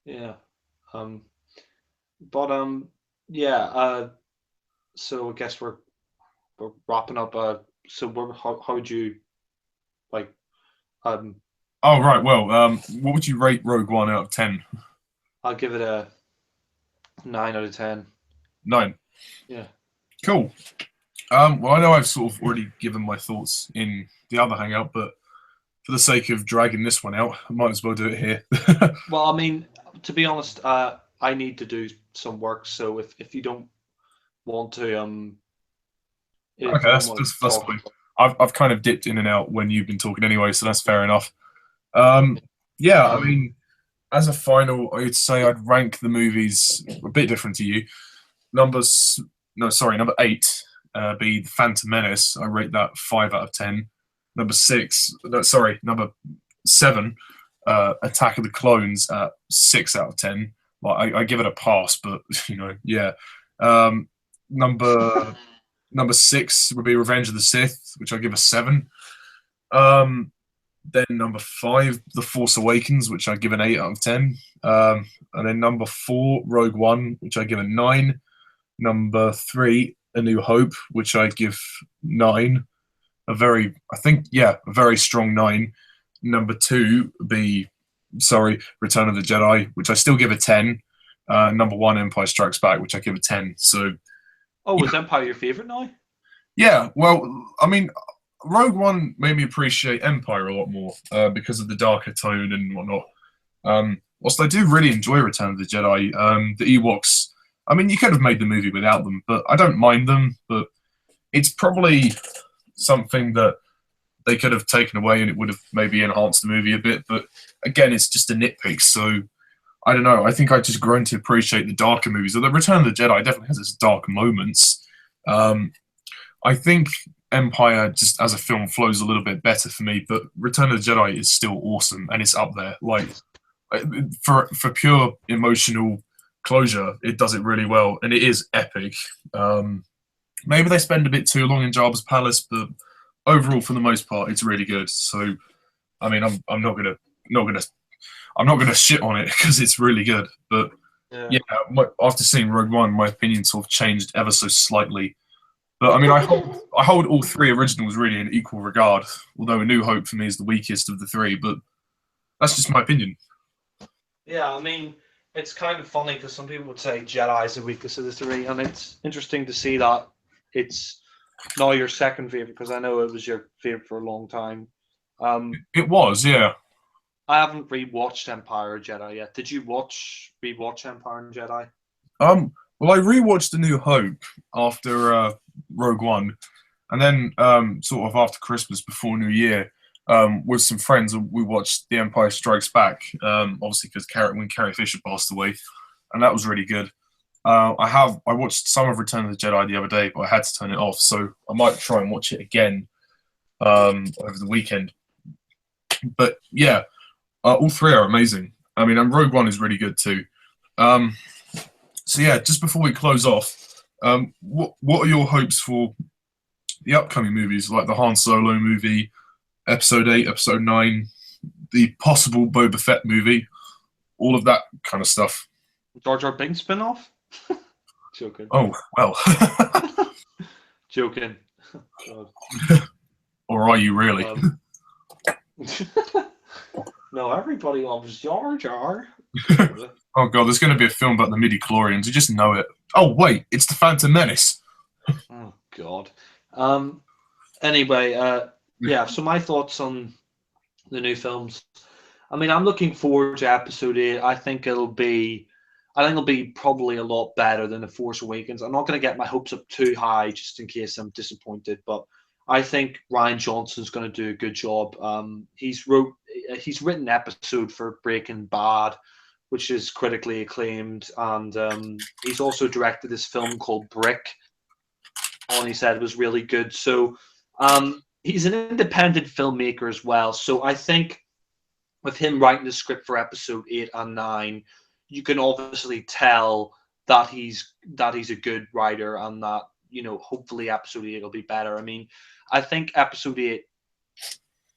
Yeah. But yeah. So I guess we're wrapping up. So how would you like Oh right, well, what would you rate Rogue One out of 10? I'll give it a 9 out of 10. 9. Yeah. Cool. Well, I know I've sort of already given my thoughts in the other hangout, but for the sake of dragging this one out, I might as well do it here. Well, I mean, to be honest, I need to do some work. So if you don't want to, if Okay, you don't want to that's talk, fine. I've kind of dipped in and out when you've been talking anyway, so that's fair enough. Um, yeah, I um, mean, as a final, I'd say I'd rank the movies a bit different to you. Numbers, no, sorry, number 8 be The Phantom Menace. I rate that 5 out of 10. Number 6, no, sorry, number 7, Attack of the Clones at 6 out of 10. Like I give it a pass, but yeah. Um, number number 6 would be Revenge of the Sith, which I give a 7. Um, then number 5, The Force Awakens, which I give an 8 out of 10. And then number 4, Rogue One, which I give a 9. Number 3, A New Hope, which I give 9. A very strong 9. Number 2 be, Return of the Jedi, which I still give a 10. Number 1, Empire Strikes Back, which I give a 10. So, oh, is Empire your favorite now? yeah, well, I mean, Rogue One made me appreciate Empire a lot more because of the darker tone and whatnot. Whilst I do really enjoy Return of the Jedi, the Ewoks, I mean, you could have made the movie without them, but I don't mind them. But it's probably something that they could have taken away and it would have maybe enhanced the movie a bit. But again, it's just a nitpick. So I don't know. I think I just grown to appreciate the darker movies. Although Return of the Jedi definitely has its dark moments. I think Empire, just as a film, flows a little bit better for me, but Return of the Jedi is still awesome and it's up there. Like for pure emotional closure, it does it really well and it is epic. Maybe they spend a bit too long in Jabba's palace, but overall, for the most part, it's really good. So, I mean, I'm not gonna shit on it because it's really good. But Yeah. yeah, after seeing Rogue One, my opinion sort of changed ever so slightly. But I mean, I hold all 3 originals really in equal regard. Although A New Hope for me is the weakest of the 3, but that's just my opinion. Yeah, I mean, it's kind of funny because some people would say Jedi is the weakest of the 3, and it's interesting to see that it's now your second favorite because I know it was your favorite for a long time. It was, yeah. I haven't rewatched Empire or Jedi yet. Did you rewatch Empire and Jedi? Well, I rewatched A New Hope after Rogue One, and then sort of after Christmas, before New Year, with some friends, we watched The Empire Strikes Back. Obviously, because when Carrie Fisher passed away, and that was really good. I watched some of Return of the Jedi the other day, but I had to turn it off, so I might try and watch it again over the weekend. But yeah, all 3 are amazing. I mean, and Rogue One is really good too. So yeah, just before we close off, what are your hopes for the upcoming movies, like the Han Solo movie, Episode 8, Episode 9, the possible Boba Fett movie, all of that kind of stuff? Jar Jar Binks spin-off? Joking. Oh well. Joking. Or are you really? No, everybody loves Jar Jar. Oh god, there's going to be a film about the midi-chlorians. You just know it. Oh wait, it's the Phantom Menace. Oh God. Anyway, yeah. So my thoughts on the new films. I mean, I'm looking forward to Episode 8. I think it'll be probably a lot better than The Force Awakens. I'm not going to get my hopes up too high just in case I'm disappointed, but I think Ryan Johnson's going to do a good job. He's written an episode for Breaking Bad, which is critically acclaimed, and he's also directed this film called Brick, and he said it was really good. So he's an independent filmmaker as well. So I think with him writing the script for Episode 8 and 9, you can obviously tell that he's a good writer, and that hopefully Episode 8 will be better. I mean, I think Episode 8,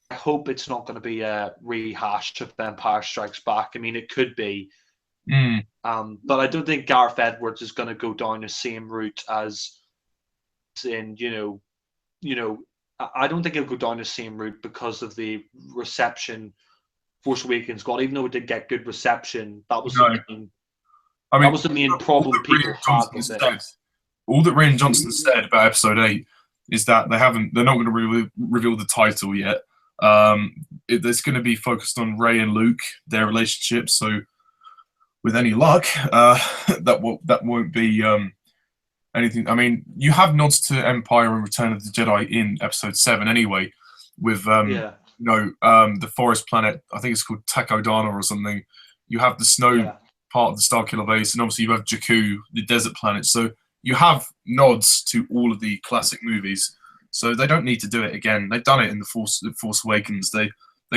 I hope it's not going to be a rehash of Empire Strikes Back. I mean, it could be, but I don't think Gareth Edwards is going to go down the same route as in I don't think he'll go down the same route because of the reception Force Awakens got, even though it did get good reception. That was No, I that mean, was the main all problem that people Rian had Johnson with it. said, all that Rian Johnson said about Episode 8 is that they're not going to reveal the title yet. It's going to be focused on Rey and Luke, their relationship. So, with any luck, that won't be anything. I mean, you have nods to Empire and Return of the Jedi in Episode 7 anyway, with Yeah, the forest planet. I think it's called Takodana or something. You have the snow yeah, part of the Starkiller base, and obviously you have Jakku, the desert planet. So you have nods to all of the classic movies. So they don't need to do it again. They've done it in the Force Awakens. They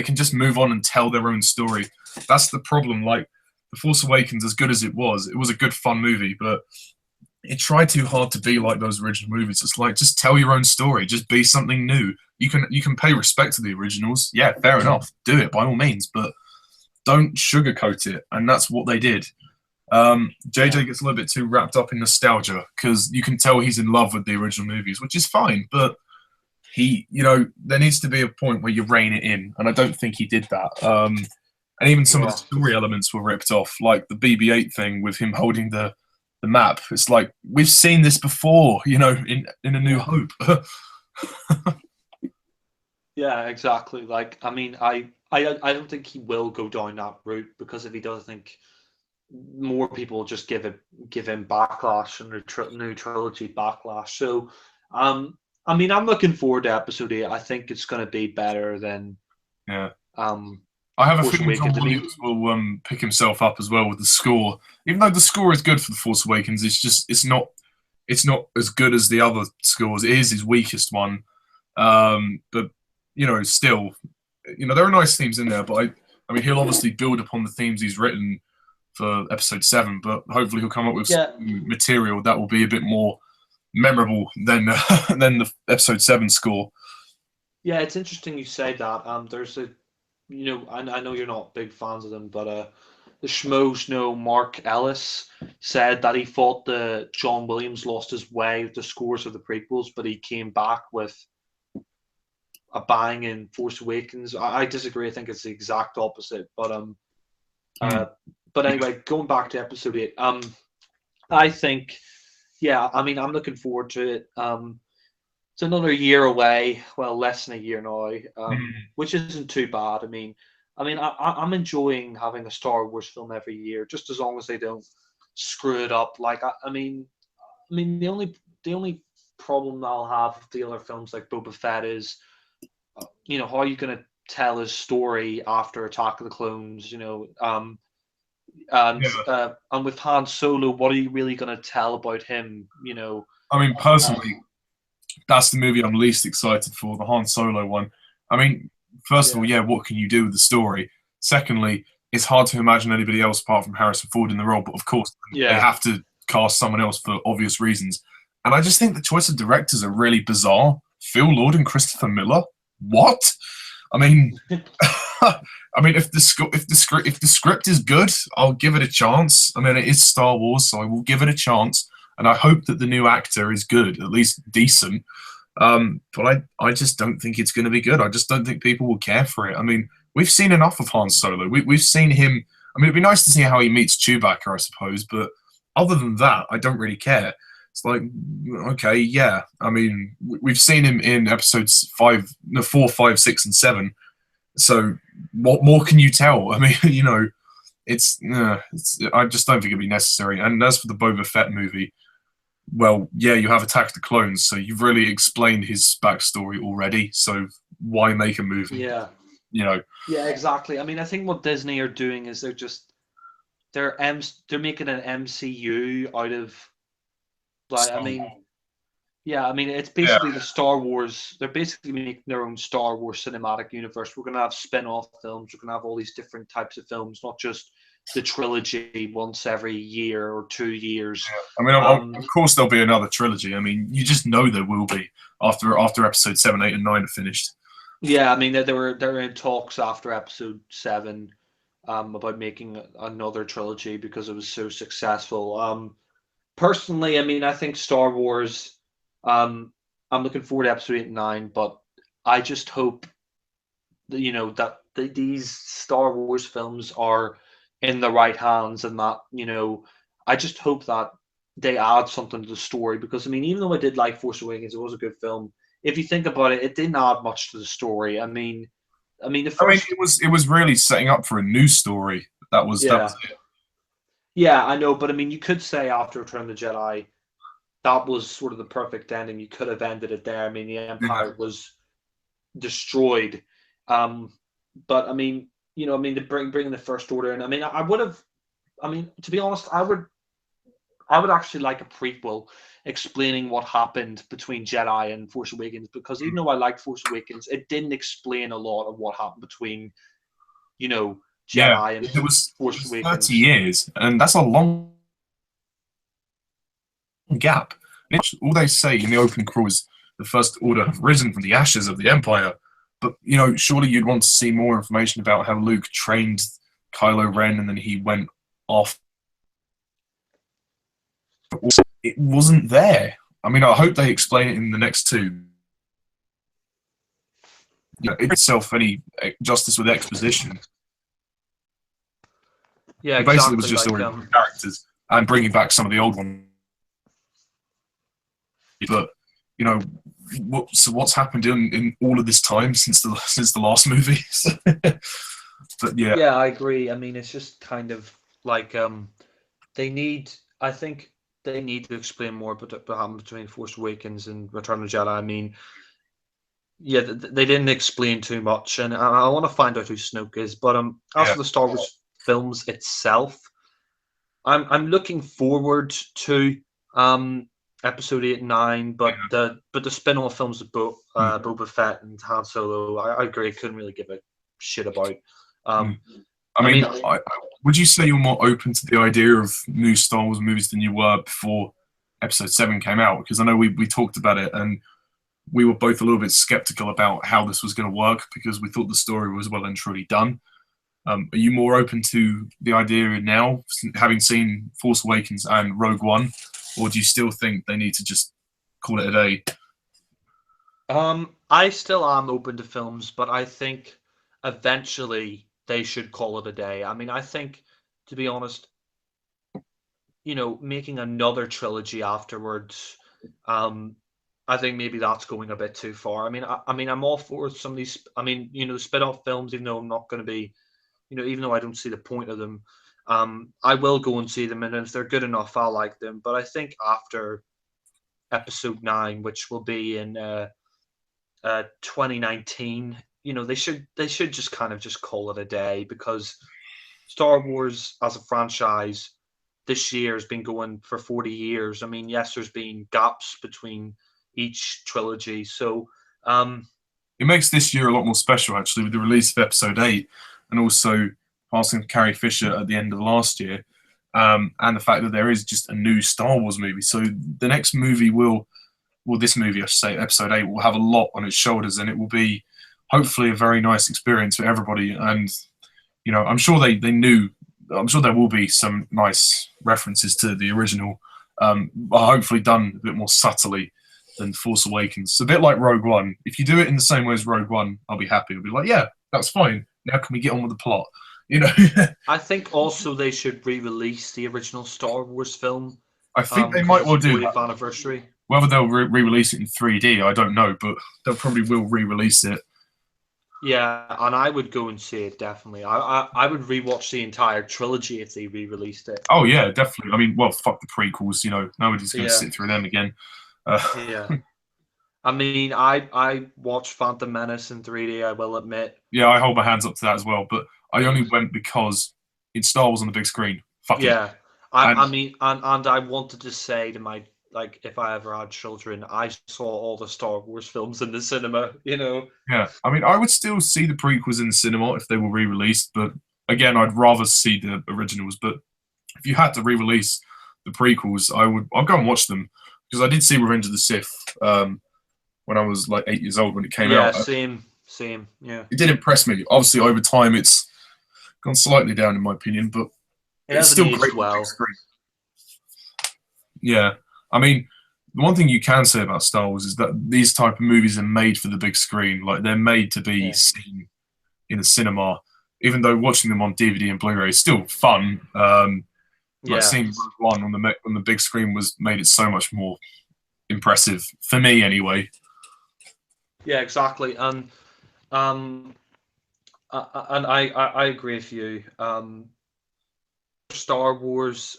can just move on and tell their own story. That's the problem. Like the Force Awakens, as good as it was a good fun movie, but it tried too hard to be like those original movies. It's like, just tell your own story. Just be something new. You can pay respect to the originals. Yeah, fair enough. Do it by all means, but don't sugarcoat it. And that's what they did. JJ gets a little bit too wrapped up in nostalgia because you can tell he's in love with the original movies, which is fine. But there needs to be a point where you rein it in, and I don't think he did that. And even some of the story elements were ripped off, like the BB-8 thing with him holding the map. It's like, we've seen this before, in A New Hope. Yeah, exactly. Like, I mean, I don't think he will go down that route, because if he does, I think more people will just give him backlash and new trilogy backlash. So, I mean, I'm looking forward to Episode 8. I think it's going to be better than Yeah. um I have a Force feeling John Awakens. I mean, Williams will pick himself up as well with the score. Even though the score is good for The Force Awakens, it's not as good as the other scores. It is his weakest one. But still, there are nice themes in there. But I mean, he'll obviously build upon the themes he's written for Episode 7. But hopefully, he'll come up with yeah, some material that will be a bit more memorable than than the Episode 7 score. yeah, it's interesting you say that. There's a, I know you're not big fans of them, but the schmoes know Mark Ellis said that he thought the John Williams lost his way with the scores of the prequels, but he came back with a bang in Force Awakens. I disagree. I think it's the exact opposite. But anyway, going back to Episode 8, I think, yeah, I mean, I'm looking forward to it. It's another year away. Well, less than a year now, which isn't too bad. I'm enjoying having a Star Wars film every year, just as long as they don't screw it up. Like, the only problem I'll have with the other films like Boba Fett is, how are you going to tell his story after Attack of the Clones? And Yeah. and with Han Solo, what are you really going to tell about him? I mean, personally, that's the movie I'm least excited for, the Han Solo one. I mean, first of all, yeah, what can you do with the story? Secondly, it's hard to imagine anybody else apart from Harrison Ford in the role, but of course, they have to cast someone else for obvious reasons. And I just think the choice of directors are really bizarre. Phil Lord and Christopher Miller? What? I mean, if the script is good, I'll give it a chance. I mean, it is Star Wars, so I will give it a chance, and I hope that the new actor is good, at least decent. But I just don't think it's going to be good. I just don't think people will care for it. I mean, we've seen enough of Han Solo. We've seen him. I mean, it'd be nice to see how he meets Chewbacca, I suppose, but other than that, I don't really care. It's like, okay, yeah. I mean, we've seen him in episodes 4, 5, 6, and 7. So what more can you tell? I mean, I just don't think it'd be necessary. And as for the Boba Fett movie, well, yeah, you have Attack of the Clones, so you've really explained his backstory already. So why make a movie? Yeah. Yeah, exactly. I mean, I think what Disney are doing is they're making an MCU out of, like, I mean, it's basically the Star Wars. They're basically making their own Star Wars cinematic universe. We're going to have spin-off films. We're going to have all these different types of films, not just the trilogy once every year or 2 years. I mean, of course there'll be another trilogy. I mean, you just know there will be after episode 7, 8, and 9 are finished. Yeah, I mean, they're in talks after episode 7 about making another trilogy because it was so successful. Personally, I mean, I think Star Wars. I'm looking forward to episode 8 and 9, but I just hope that these Star Wars films are in the right hands, and that, I just hope that they add something to the story, because I mean, even though I did like Force Awakens, it was a good film. If you think about it, it didn't add much to the story. The I mean, first, it was really setting up for a new story. That yeah, was it. yeah, I know, but I mean, you could say after Return of the Jedi, that was sort of the perfect ending. You could have ended it there. I mean, the Yeah. Empire was destroyed. Um, but I mean, to bring the First Order in. I mean, I would have. I mean, to be honest, I would actually like a prequel explaining what happened between Jedi and Force Awakens, because even though I liked Force Awakens, it didn't explain a lot of what happened between, Yeah, Jedi and it Force was 30 Awakens. years, and that's a long gap. All they say in the opening crawl is the First Order have risen from the ashes of the Empire. But, surely you'd want to see more information about how Luke trained Kylo Ren and then he went off. It wasn't there. I mean, I hope they explain it in the next two. It itself any justice with exposition. Yeah, It basically was exactly. just Like, story characters and bringing back some of the old ones. But what's happened in all of this time since the last movie? But yeah, yeah, I agree. I mean, it's just kind of like they need. I think they need to explain more about what happened between Force Awakens and Return of the Jedi. I mean, yeah, they didn't explain too much, and I want to find out who Snoke is. But as yeah, for the Star Wars films itself, I'm looking forward to episode 8 and 9, but the spin-off films of mm, Boba Fett and Han Solo, I agree, couldn't really give a shit about. mm. Um, I I mean, mean, would you say you're more open to the idea of new Star Wars movies than you were before Episode 7 came out? Because I know we talked about it and we were both a little bit skeptical about how this was going to work because we thought the story was well and truly done. Are you more open to the idea now, having seen Force Awakens and Rogue One, or do you still think they need to just call it a day? I still am open to films, but I think eventually they should call it a day. I mean, I think, to be honest, making another trilogy afterwards, um, I think maybe that's going a bit too far. I mean, I'm all for some of these. I mean, spin-off films, even though I'm not going to be, even though I don't see the point of them, I will go and see them, and if they're good enough, I'll like them. But I think after Episode 9, which will be in 2019, they should just kind of just call it a day, because Star Wars as a franchise this year has been going for 40 years. I mean, yes, there's been gaps between each trilogy. So, It makes this year a lot more special, actually, with the release of Episode 8 and also passing of Carrie Fisher at the end of last year, and the fact that there is just a new Star Wars movie. So the next movie this movie, I should say, Episode 8, will have a lot on its shoulders, and it will be hopefully a very nice experience for everybody. And, I'm sure I'm sure there will be some nice references to the original, but hopefully done a bit more subtly than Force Awakens. It's a bit like Rogue One. If you do it in the same way as Rogue One, I'll be happy. I'll be like, yeah, that's fine. Now can we get on with the plot? I think also they should re-release the original Star Wars film, I think they because might it's the well do 40th that. anniversary. Whether they'll re-release it in 3D, I don't know, but they'll probably will re-release it. Yeah, and I would go and see it, definitely. I would rewatch the entire trilogy if they re-released it. Oh yeah, definitely. I mean, well, fuck the prequels. Nobody's going to Yeah, sit through them again. Uh, yeah. I mean, I watched Phantom Menace in 3D, I will admit. yeah, I hold my hands up to that as well. But I It only was, went because it's Star Wars on the big screen. Fuck it. yeah. I, And I mean, and I wanted to say to my, like, if I ever had children, I saw all the Star Wars films in the cinema. yeah, I mean, I would still see the prequels in the cinema if they were re-released. But again, I'd rather see the originals. But if you had to re-release the prequels, I'd go and watch them because I did see Revenge of the Sith when I was like 8 years old when it came Yeah, out. same, yeah. It did impress me. Obviously, over time, it's gone slightly down in my opinion, but It it's hasn't still aged great on the big well. screen. Yeah, I mean, the one thing you can say about Star Wars is that these type of movies are made for the big screen. Like they're made to be Yeah. seen in the cinema. Even though watching them on DVD and Blu-ray is still fun, like seeing Rogue One on the big screen made it so much more impressive for me, anyway. Yeah, exactly, and I agree with you. Star Wars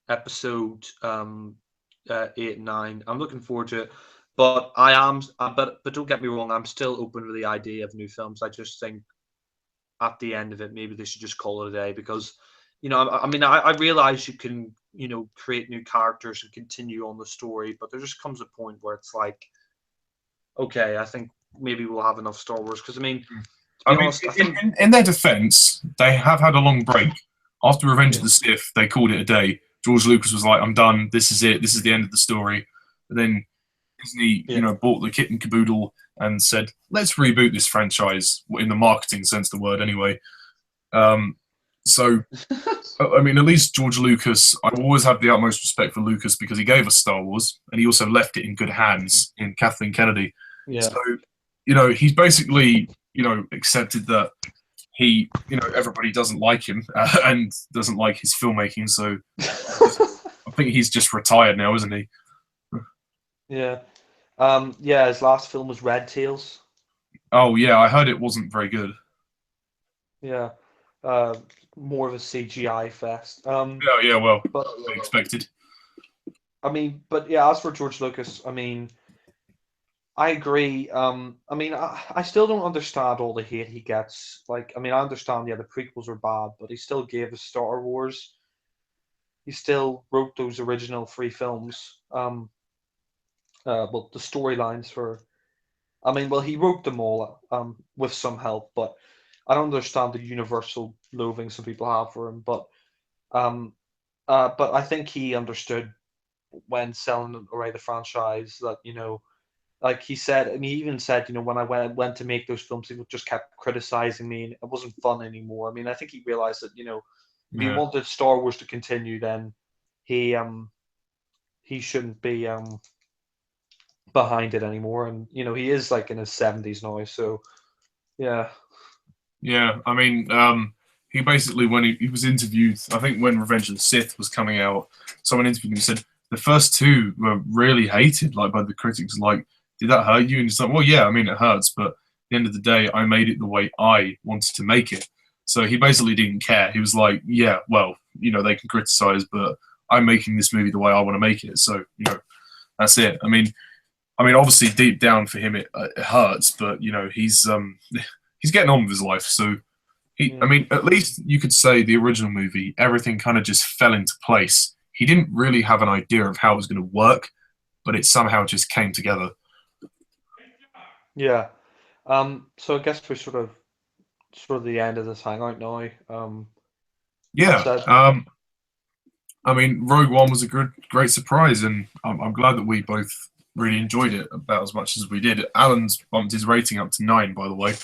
episode 8 and 9. I'm looking forward to it, but but don't get me wrong. I'm still open to the idea of new films. I just think at the end of it, maybe they should just call it a day, because I mean, I realize you can create new characters and continue on the story, but there just comes a point where it's like, okay, I think maybe we'll have enough Star Wars, because I mean, to be honest, I think in their defense, they have had a long break. After Revenge of the Sith, they called it a day. George Lucas was like, "I'm done. This is it. This is the end of the story." And then Disney, bought the kit and caboodle and said, "Let's reboot this franchise," in the marketing sense of the word, anyway. So, I mean, at least George Lucas, I always have the utmost respect for Lucas, because he gave us Star Wars, and he also left it in good hands in Kathleen Kennedy. Yeah. So, he's basically, accepted that everybody doesn't like him and doesn't like his filmmaking. So I think he's just retired now, isn't he? Yeah. His last film was Red Tails. Oh, yeah, I heard it wasn't very good. Yeah. More of a CGI fest. Yeah, well, but expected. I mean, but yeah, as for George Lucas, I mean, I agree. I mean, I still don't understand all the hate he gets. Like, I mean, I understand, the prequels are bad, but he still gave us Star Wars. He still wrote those original 3 films. Well, the storylines for, I mean, well, he wrote them all with some help, but I don't understand the universal loathing some people have for him. But I think he understood when selling away the franchise that, like he said, and he even said, when I went to make those films, people just kept criticizing me, and it wasn't fun anymore. I mean, I think he realized that, if he wanted Star Wars to continue, then he shouldn't be behind it anymore. And he is like in his 70s now, so yeah. Yeah, I mean, he basically, when he was interviewed, I think when Revenge of the Sith was coming out, someone interviewed him and said the first 2 were really hated, like, by the critics. Like, did that hurt you? And he's like, well, yeah, I mean, it hurts, but at the end of the day, I made it the way I wanted to make it. So he basically didn't care. He was like, yeah, well, they can criticize, but I'm making this movie the way I want to make it. So, that's it. I mean, obviously, deep down for him, it hurts, but he's getting on with his life. So, I mean, at least you could say the original movie, everything kind of just fell into place. He didn't really have an idea of how it was going to work, but it somehow just came together. Yeah. So I guess we're sort of the end of this hangout now. Yeah. I mean, Rogue One was a great surprise, and I'm glad that we both really enjoyed it about as much as we did. Alan's bumped his rating up to 9, by the way.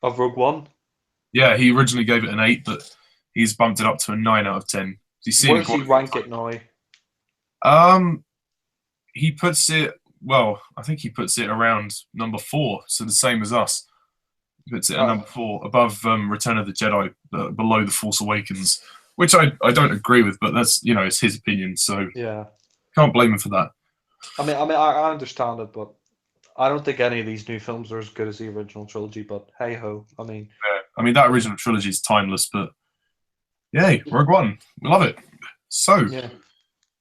Of Rogue One? Yeah, he originally gave it an 8, but he's bumped it up to a 9 out of 10. Where does he rank it now? He puts it, well, I think he puts it around number 4, so the same as us. He puts it at number 4, above Return of the Jedi, below The Force Awakens, which I don't agree with, but that's, it's his opinion, so yeah, can't blame him for that. I mean, I understand it, but I don't think any of these new films are as good as the original trilogy, but hey ho, I mean... Yeah, I mean, that original trilogy is timeless, but yay, Rogue One, we love it. So...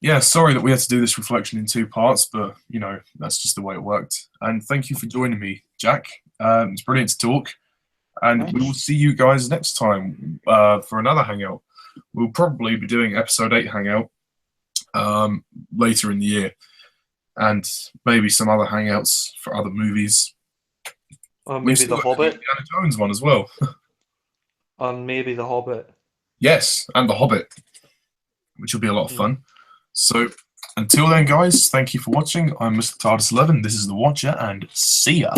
Yeah, sorry that we had to do this reflection in 2 parts, but, that's just the way it worked. And thank you for joining me, Jack. It's brilliant to talk. And we will see you guys next time for another Hangout. We'll probably be doing Episode 8 Hangout later in the year. And maybe some other Hangouts for other movies. Maybe The Hobbit? The Indiana Jones one as well. And maybe The Hobbit. Yes, and The Hobbit, which will be a lot of fun. So, until then, guys, thank you for watching. I'm MrTardis11, this is The Watcher, and see ya!